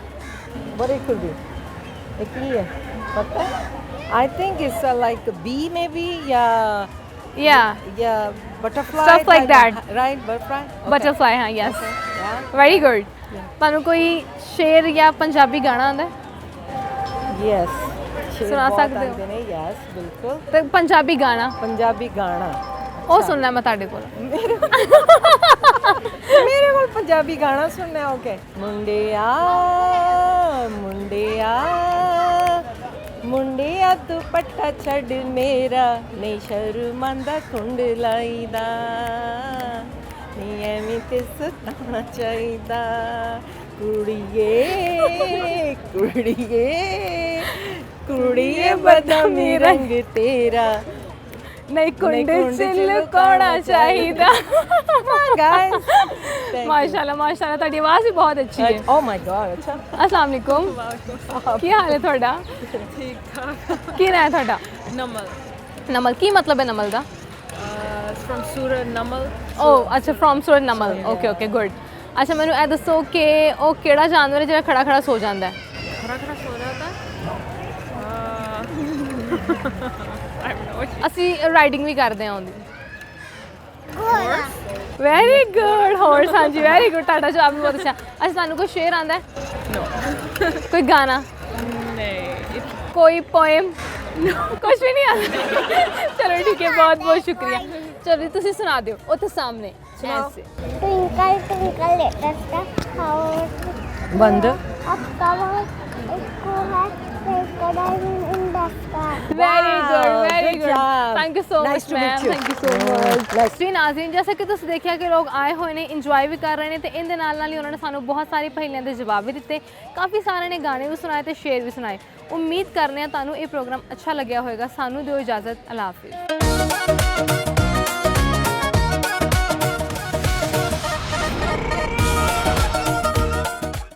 what it could be एक ही है पता है I think it's like a bee maybe Yeah, yeah butterfly Stuff like that. right butterfly okay. butterfly ਹਾਂ ਯੈਸ yeah ਵੈਰੀ ਗੁੱਡ। ਤੁਹਾਨੂੰ ਕੋਈ ਸ਼ੇਰ ਜਾਂ ਪੰਜਾਬੀ ਗਾਣਾ ਆਉਂਦਾ ਹੈ? yes ਸੁਣਾ ਸਕਦੇ ਹੋ? ਨੇ yes ਬਿਲਕੁਲ ਤੇ ਪੰਜਾਬੀ ਗਾਣਾ ਪੰਜਾਬੀ ਗਾਣਾ ਉਹ ਸੁਣਨਾ ਮੈਂ ਤੁਹਾਡੇ ਕੋਲ। ਮੇਰੇ ਕੋਲ ਪੰਜਾਬੀ ਗਾਣਾ ਸੁਣਨਾ ਹੈ ਓਕੇ ਮੁੰਡਿਆ ਮੁੰਡਿਆ ਮੁੰਡਿਆ ਤੂੰ ਪੱਟਾ ਛੱਡ ਮੇਰਾ ਨਹੀਂ ਸ਼ਰਮਾਂਦਾ ਕੁੰਡ ਲਾਈਦਾ ਨਹੀਂ ਐਵੇਂ ਤੇ ਸਤਾਉਣਾ ਚਾਹੀਦਾ ਕੁੜੀਏ ਕੁੜੀਏ ਕੁੜੀਏ ਬਦਾਮੀ ਰੰਗ ਤੇਰਾ नहीं कुंड च लुकाना चाहिए। माशाल्लाह माशाल्लाह ਤੁਹਾਡੀ आवाज़ भी बहुत अच्छी है। Oh my God अच्छा अस्सलाम वालेकुम। ਕੀ ਹਾਲ ਹੈ ਤੁਹਾਡਾ? ठीक ठाक। ਕੀ ਨਾਂ ਹੈ ਤੁਹਾਡਾ? नमल ਨਮਲ ਕੀ ਮਤਲਬ ਹੈ ਨਮਲ ਦਾ? from Surah Namal। ਓ ਅੱਛਾ ਫਰੋਮ ਸੂਰਤ ਨਮਲ ਓਕੇ ਓਕੇ ਗੁੱਡ। ਅੱਛਾ ਮੈਨੂੰ ਇਹ ਦੱਸੋ ਕਿ ਉਹ ਕਿਹੜਾ ਜਾਨਵਰ ਹੈ ਜਿਹੜਾ ਖੜਾ ਖੜਾ ਸੋ ਜਾਂਦਾ ਹੈ? खड़ा खड़ा सो जाता है। ਅਸੀਂ ਰਾਈਡਿੰਗ ਵੀ ਕਰਦੇ ਹਾਂ ਉਹਦੀ। ਵੈਰੀ ਗੁੱਡ ਹੌਰਸ ਹਾਂਜੀ ਵੈਰੀ ਗੁੱਡ ਤੁਹਾਡਾ ਜਵਾਬ ਵੀ ਬਹੁਤ ਅੱਛਾ। ਅੱਛਾ ਤੁਹਾਨੂੰ ਕੋਈ ਸ਼ੇਰ ਆਉਂਦਾ ਹੈ? ਕੋਈ ਗਾਣਾ? नहीं कोई पोएम? कुछ भी नहीं आता। चलो ठीक है बहुत बहुत शुक्रिया। चलो तुसी सुना दो उत्थे सामने ऐसे। Twinkle twinkle little star how बंद अब कब इसको है diamond in the sky. Very good good job. Thank you so Nice much to meet ma'am you. Thank you so much. जी नाज़रीन जैसा कि तुसीं देखिया कि लोग आए हुए ने इंजॉय भी कर रहे हैं तो इनके नाल ही उन्होंने सानू बहुत सारी पहेलियां के जवाब भी दिते काफ़ी सारे ने गाने भी सुनाए तो शेर भी सुनाए। उम्मीद करने तुहानू ये प्रोग्राम अच्छा लग्या होएगा। सानू दिओ इजाज़त अल्लाह हाफिज़।